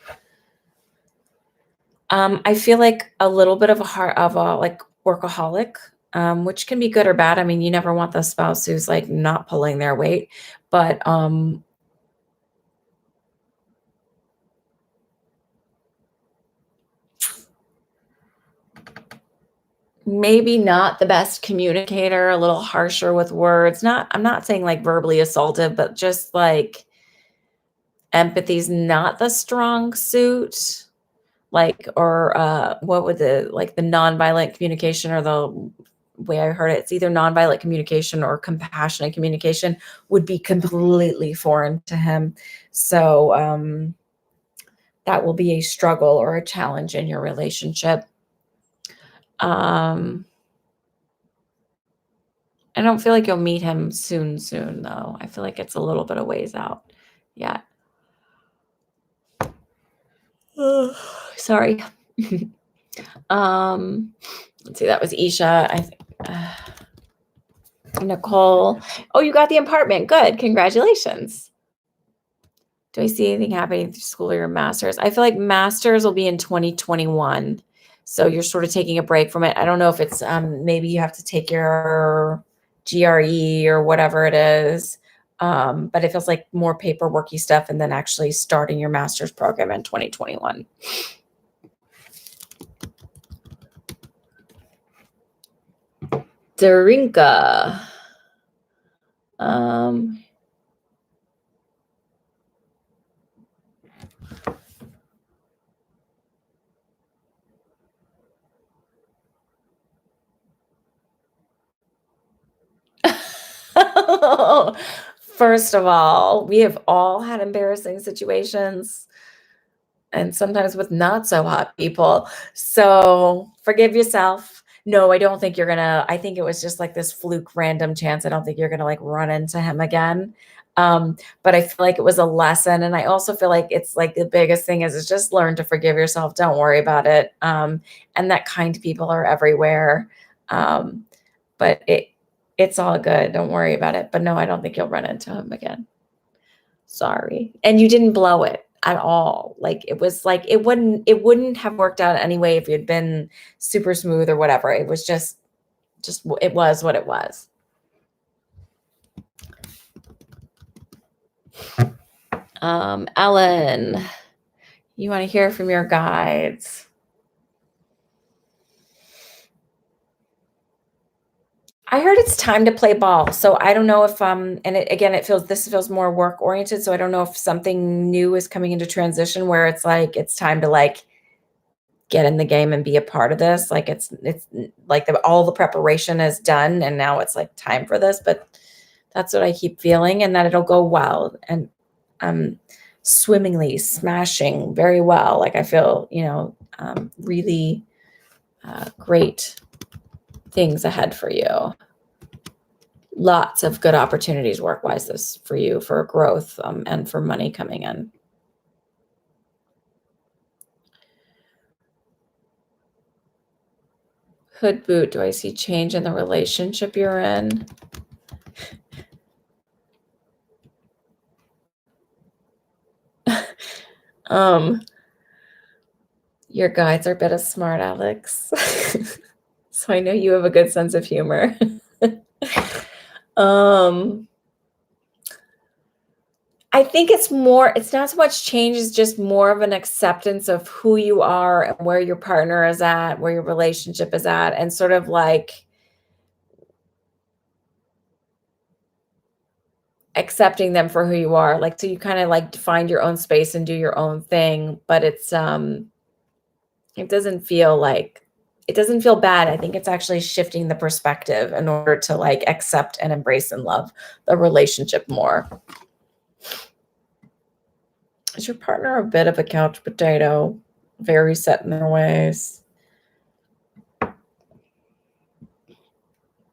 I feel like a little bit of a like workaholic, which can be good or bad. I mean, you never want the spouse who's like not pulling their weight, but maybe not the best communicator, a little harsher with words. I'm not saying like verbally assaultive, but just like empathy's not the strong suit. Like, or what would the nonviolent communication, or the way I heard it, it's either nonviolent communication or compassionate communication, would be completely foreign to him. So that will be a struggle or a challenge in your relationship. I don't feel like you'll meet him soon, though. I feel like it's a little bit of ways out. Yeah. Sorry. Let's see, that was Isha. Nicole. Oh, you got the apartment. Good. Congratulations. Do I see anything happening through school or your master's? I feel like master's will be in 2021. So you're sort of taking a break from it. I don't know if it's maybe you have to take your GRE or whatever it is. But it feels like more paperworky stuff and then actually starting your master's program in 2021. Darinka. First of all, we have all had embarrassing situations and sometimes with not so hot people. So forgive yourself. No, I don't think you're gonna. I think it was just like this fluke random chance. I don't think you're gonna like run into him again. But I feel like it was a lesson. And I also feel like it's like the biggest thing is just learn to forgive yourself. Don't worry about it. And that kind people are everywhere. Um, but it's all good. Don't worry about it. But no, I don't think you'll run into him again. Sorry. And you didn't blow it at all. Like it was like it wouldn't have worked out anyway if you'd been super smooth or whatever. It was just it was what it was. Ellen, you want to hear from your guides? I heard it's time to play ball. So I don't know if and it again this feels more work oriented. So I don't know if something new is coming into transition where it's like it's time to like get in the game and be a part of this. Like it's like all the preparation is done and now it's like time for this. But that's what I keep feeling, and that it'll go well and swimmingly, smashing very well. Like I feel, really great things ahead for you. Lots of good opportunities work-wise this for you for growth and for money coming in. Hood boot, do I see change in the relationship you're in? Your guides are a bit of smart Alex. So I know you have a good sense of humor. I think it's not so much change, it's just more of an acceptance of who you are and where your partner is at, where your relationship is at, and sort of like accepting them for who you are. Like, so you kind of like find your own space and do your own thing, but it doesn't feel bad. I think it's actually shifting the perspective in order to like accept and embrace and love the relationship more. Is your partner a bit of a couch potato? Very set in their ways.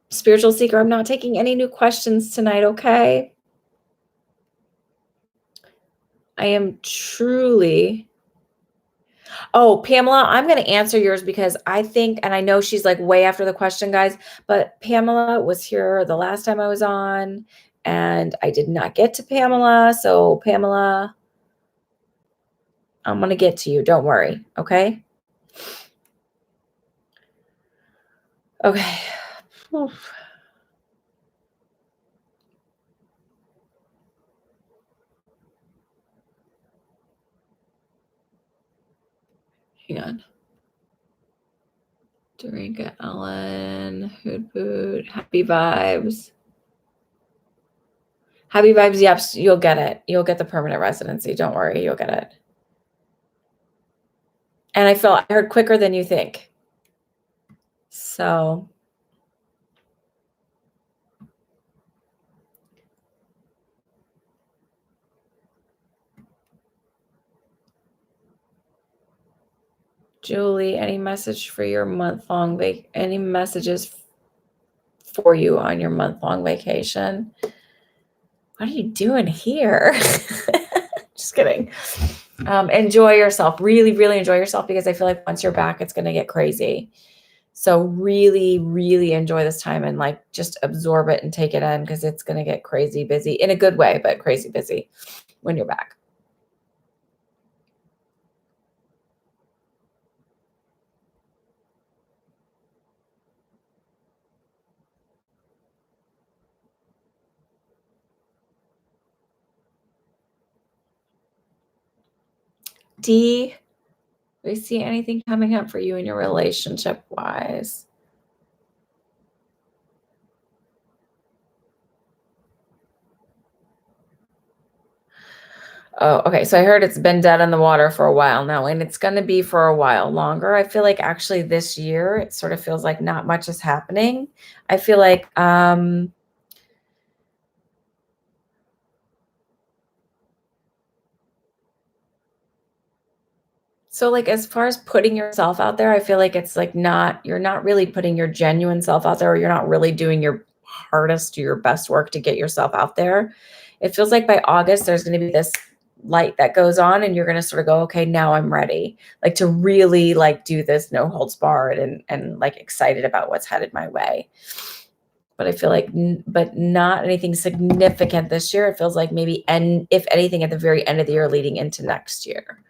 Spiritual seeker, I'm not taking any new questions tonight, okay? I am truly. Oh, Pamela, I'm going to answer yours because I think, and I know she's like way after the question, guys, but Pamela was here the last time I was on and I did not get to Pamela. So Pamela, I'm going to get to you. Don't worry. Okay. Okay. Oof. Hang on. Darinka, Ellen, Hood Boot, Happy Vibes. Happy Vibes, yep, you'll get it. You'll get the permanent residency. Don't worry, you'll get it. And I heard quicker than you think. So Julie, any message for your month-long any messages for you on your month-long vacation? What are you doing here? Just kidding. Enjoy yourself. Really, really enjoy yourself because I feel like once you're back, it's going to get crazy. So really, really enjoy this time and like just absorb it and take it in because it's going to get crazy busy in a good way, but crazy busy when you're back. D, do you see anything coming up for you in your relationship wise? Oh, okay. So I heard it's been dead in the water for a while now, and it's going to be for a while longer. I feel like actually this year, it sort of feels like not much is happening. I feel like So, like, as far as putting yourself out there, I feel like it's like not you're not really putting your genuine self out there, or you're not really doing your hardest or your best work to get yourself out there. It feels like by August, there's going to be this light that goes on, and you're going to sort of go, okay, now I'm ready, like to really like do this no holds barred and like excited about what's headed my way. But I feel like, but not anything significant this year. It feels like maybe, and if anything, at the very end of the year, leading into next year.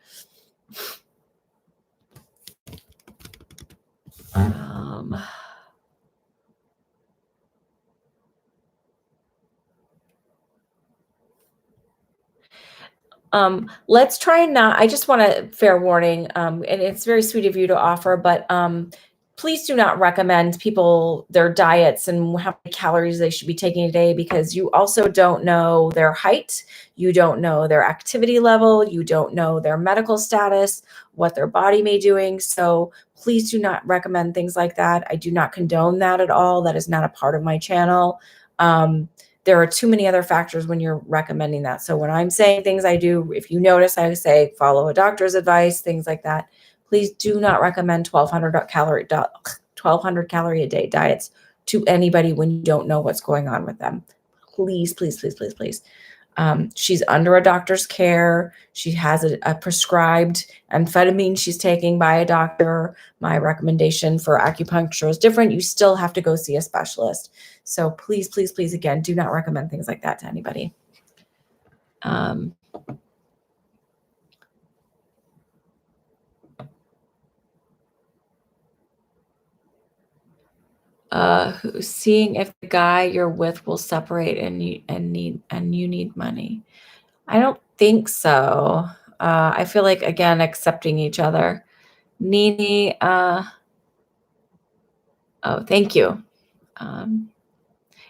Um, let's try and not, I just want a fair warning, and it's very sweet of you to offer, but please do not recommend people their diets and how many calories they should be taking a day, because you also don't know their height, you don't know their activity level, you don't know their medical status, what their body may doing. So please do not recommend things like that. I do not condone that at all. That is not a part of my channel. There are too many other factors when you're recommending that. So when I'm saying things I do, if you notice, I say follow a doctor's advice, things like that. Please do not recommend 1200 calorie a day diets to anybody when you don't know what's going on with them. Please, please, please, please, please. She's under a doctor's care. She has a prescribed amphetamine she's taking by a doctor. My recommendation for acupuncture is different. You still have to go see a specialist. So please, please, please, again, do not recommend things like that to anybody. Seeing if the guy you're with will separate and you need money. I don't think so. I feel like, again, accepting each other. Nini, oh, thank you.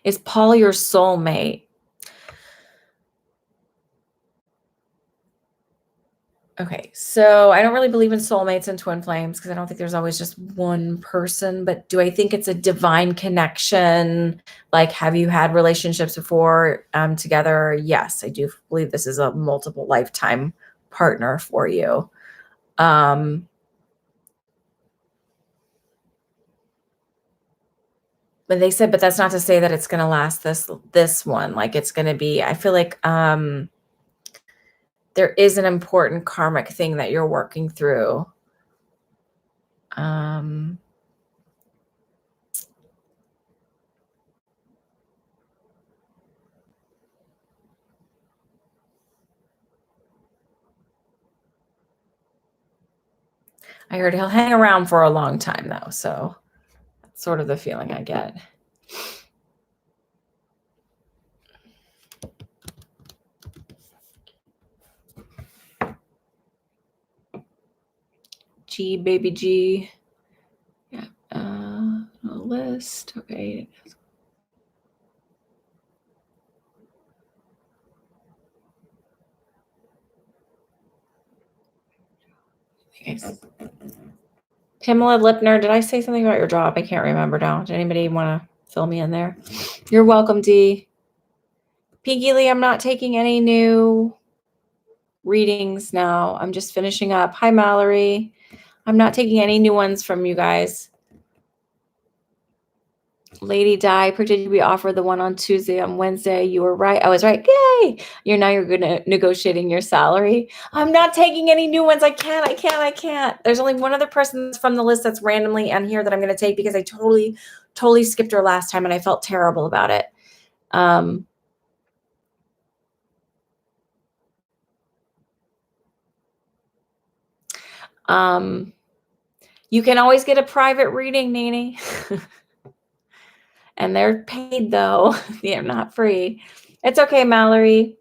Is Paul your soulmate? Okay, so I don't really believe in soulmates and twin flames because I don't think there's always just one person, but do I think it's a divine connection? Like, have you had relationships before together? Yes, I do believe this is a multiple lifetime partner for you. But they said, but that's not to say that it's going to last this one. Like, it's going to be, I feel like there is an important karmic thing that you're working through. I heard he'll hang around for a long time though, so that's sort of the feeling I get. G, baby G. Yeah. List. Okay. Pamela Lipner, did I say something about your job? I can't remember now. Did anybody want to fill me in there? You're welcome, D. Pinky Lee, I'm not taking any new readings now. I'm just finishing up. Hi, Mallory. I'm not taking any new ones from you guys. Lady Di, predicted we offered the one on Tuesday. On Wednesday, you were right. I was right. Yay! You're good at negotiating your salary. I'm not taking any new ones. I can't. There's only one other person from the list that's randomly on here that I'm going to take because I totally skipped her last time and I felt terrible about it. You can always get a private reading, Nini. And they're paid though. They're not free. It's okay, Mallory.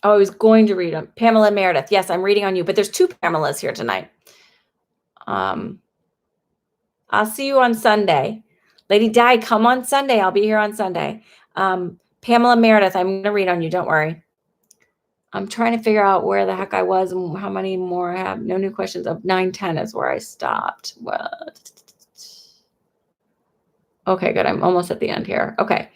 Oh, I was going to read them. Pamela Meredith. Yes, I'm reading on you, but there's two Pamelas here tonight. I'll see you on Sunday. Lady Di, come on Sunday. I'll be here on Sunday. Pamela Meredith, I'm going to read on you. Don't worry. I'm trying to figure out where the heck I was and how many more I have. No new questions. Of 9:10 is where I stopped. What? Okay, good. I'm almost at the end here. Okay.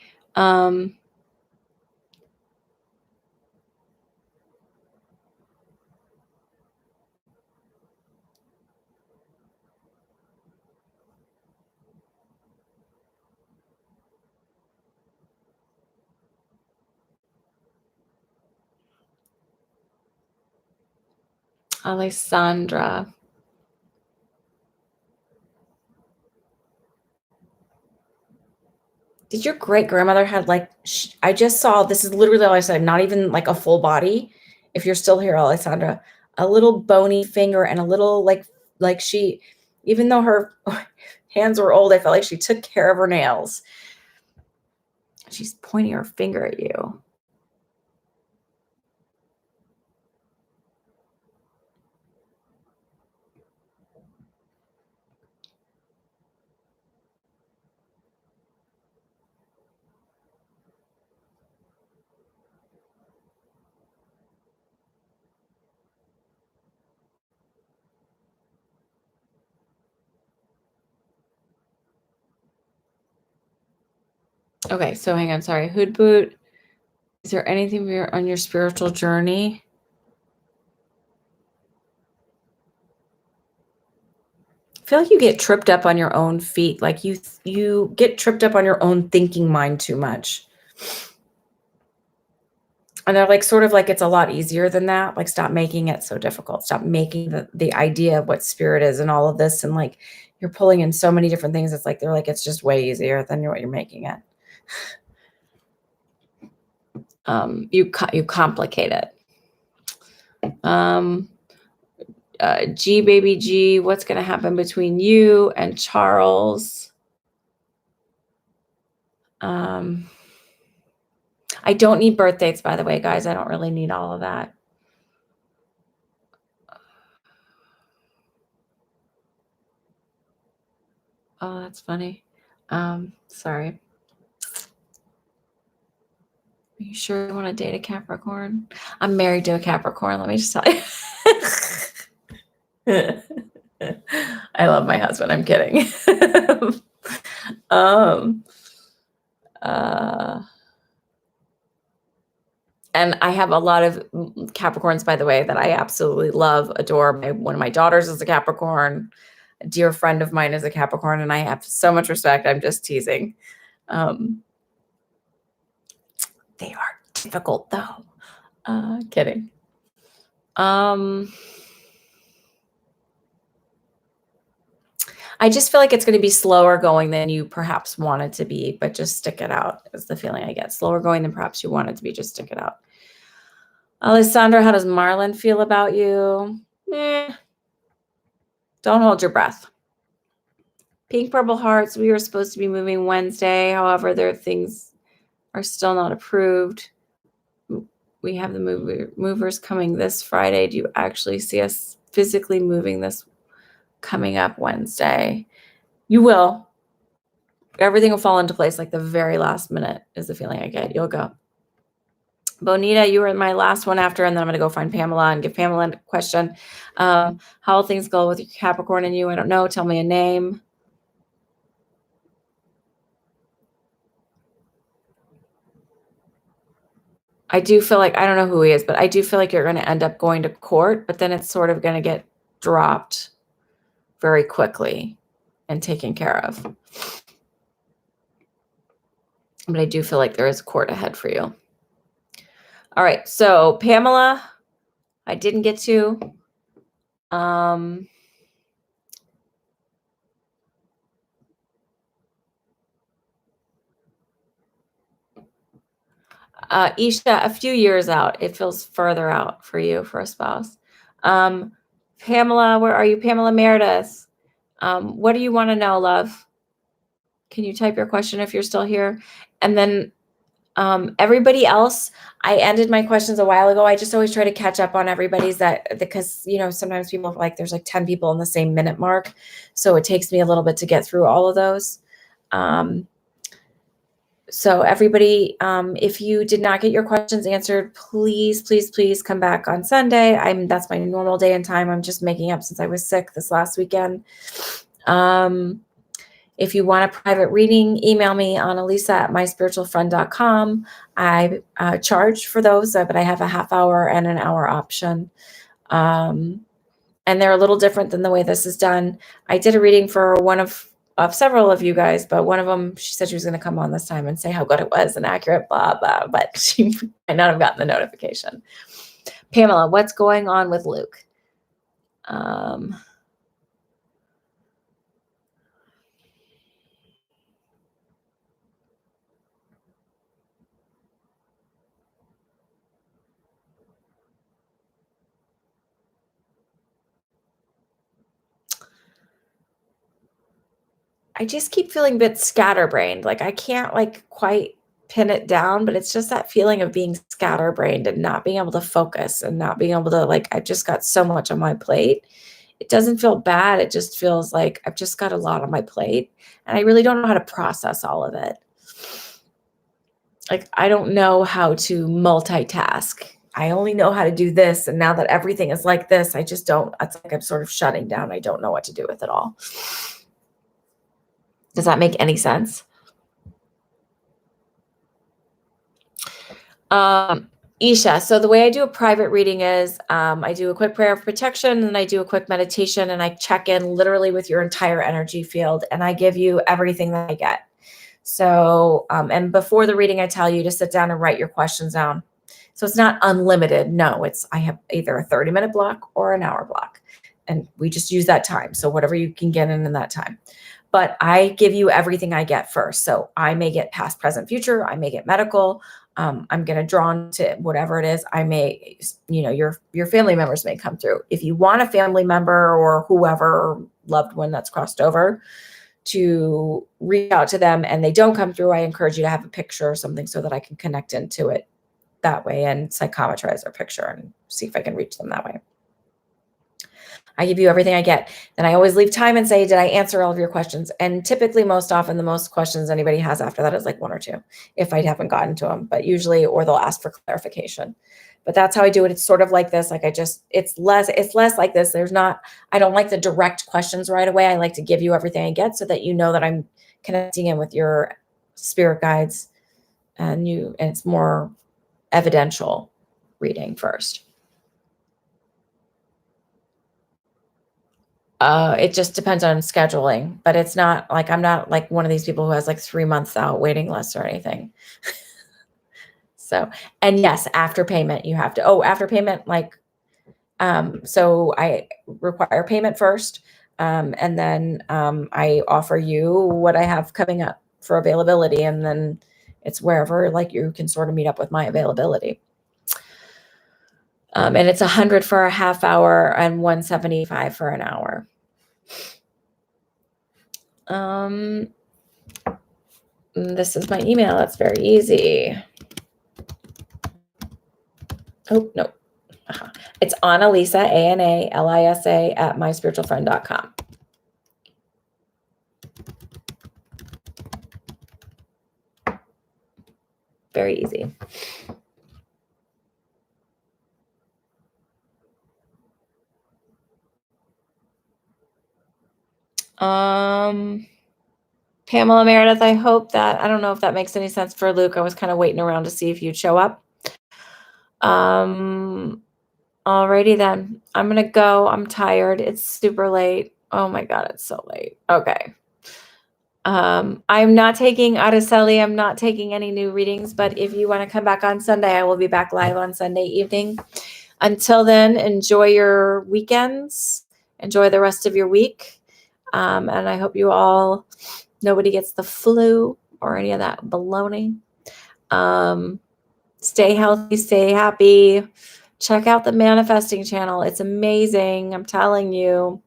Alessandra. Did your great grandmother had like, I just saw, this is literally all I said, not even like a full body. If you're still here, Alessandra, a little bony finger and a little like she, even though her hands were old, I felt like she took care of her nails. She's pointing her finger at you. Okay, so hang on, sorry. Hood boot. Is there anything on your spiritual journey? I feel like you get tripped up on your own feet. Like you get tripped up on your own thinking mind too much. And they're like, sort of like, it's a lot easier than that. Like, stop making it so difficult. Stop making the idea of what spirit is and all of this. And like, you're pulling in so many different things. It's like, they're like, it's just way easier than what you're making it. You complicate it. G baby G, what's going to happen between you and Charles? I don't need birth dates, by the way, guys. I don't really need all of that. Oh, that's funny. Sorry. Are you sure you want to date a Capricorn? I'm married to a Capricorn. Let me just tell you. I love my husband. I'm kidding. And I have a lot of Capricorns, by the way, that I absolutely love, adore. One of my daughters is a Capricorn. A dear friend of mine is a Capricorn, and I have so much respect. I'm just teasing. They are difficult, though. Kidding. I just feel like it's going to be slower going than you perhaps want it to be, but just stick it out is the feeling I get. Slower going than perhaps you want it to be. Just stick it out. Alessandra, how does Marlon feel about you? Don't hold your breath. Pink Purple Hearts, we were supposed to be moving Wednesday. However, their things are still not approved. We have the movers coming this Friday. Do you actually see us physically moving this coming up Wednesday? You will. Everything will fall into place like the very last minute is the feeling I get. You'll go. Bonita, you were my last one after, and then I'm going to go find Pamela and give Pamela a question. How will things go with Capricorn and you? I don't know. Tell me a name. I do feel like, I don't know who he is, but I do feel like you're going to end up going to court, but then it's sort of going to get dropped very quickly and taken care of. But I do feel like there is court ahead for you. All right. So Pamela, I didn't get to. Isha, a few years out. It feels further out for you for a spouse. Pamela, where are you? Pamela Meredith. What do you want to know, love? Can you type your question if you're still here? And then everybody else, I ended my questions a while ago. I just always try to catch up on everybody's because, sometimes people like there's like 10 people in the same minute mark. So it takes me a little bit to get through all of those. So everybody, if you did not get your questions answered, please, please, please come back on Sunday. That's my normal day and time. I'm just making up since I was sick this last weekend. If you want a private reading, email me on Alisa@myspiritualfriend.com. I charge for those, but I have a half hour and an hour option. And they're a little different than the way this is done. I did a reading for one of several of you guys, but one of them, she said she was going to come on this time and say how good it was and accurate, blah, blah, but she might not have gotten the notification. Pamela, what's going on with Luke? Um, I just keep feeling a bit scatterbrained. Like I can't like quite pin it down, but it's just that feeling of being scatterbrained and not being able to focus and not being able to like I've just got so much on my plate. It doesn't feel bad. It just feels like I've just got a lot on my plate and I really don't know how to process all of it. Like I don't know how to multitask. I only know how to do this and now that everything is like this, I just don't it's like I'm sort of shutting down. I don't know what to do with it all. Does that make any sense? Isha, so the way I do a private reading is I do a quick prayer of protection and I do a quick meditation and I check in literally with your entire energy field and I give you everything that I get. So, and before the reading, I tell you to sit down and write your questions down. So it's not unlimited. No, I have either a 30-minute block or an hour block and we just use that time. So whatever you can get in that time. But I give you everything I get first. So I may get past, present, future. I may get medical. I'm going to draw into whatever it is. I may, your family members may come through. If you want a family member or whoever loved one that's crossed over to reach out to them and they don't come through, I encourage you to have a picture or something so that I can connect into it that way and psychometrize their picture and see if I can reach them that way. I give you everything I get. Then I always leave time and say, did I answer all of your questions? And typically, most often, the most questions anybody has after that is like one or two, if I haven't gotten to them, but usually, or they'll ask for clarification. But that's how I do it. It's sort of like this. Like it's less like this. I don't like the direct questions right away. I like to give you everything I get so that you know that I'm connecting in with your spirit guides and it's more evidential reading first. It just depends on scheduling, but it's not like I'm not like one of these people who has like 3 months out waiting lists or anything. So, and yes, after payment, you have to, after payment, like, so I require payment first. And then I offer you what I have coming up for availability. And then it's wherever like you can sort of meet up with my availability. And it's 100 for a half hour and 175 for an hour. This is my email. It's very easy. Oh, no. It's Annalisa, ANALISA at myspiritualfriend.com. Very easy. Pamela Meredith, I hope that, I don't know if that makes any sense for Luke. I was kind of waiting around to see if you'd show up. Alrighty then. I'm going to go. I'm tired. It's super late. Oh my God, it's so late. Okay. I'm not taking Araceli. I'm not taking any new readings, but if you want to come back on Sunday, I will be back live on Sunday evening. Until then, enjoy your weekends. Enjoy the rest of your week. And I hope nobody gets the flu or any of that baloney. Stay healthy, stay happy. Check out the manifesting channel. It's amazing. I'm telling you.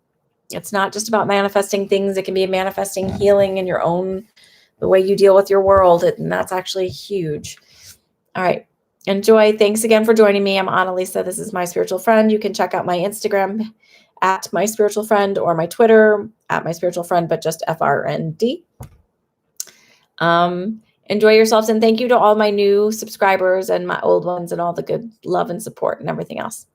It's not just about manifesting things. It can be manifesting healing in the way you deal with your world. And that's actually huge. All right. Enjoy. Thanks again for joining me. I'm Annalisa. This is My Spiritual Friend. You can check out my Instagram at My Spiritual Friend or my Twitter at My Spiritual Friend, but just FRND. Enjoy yourselves. And thank you to all my new subscribers and my old ones and all the good love and support and everything else.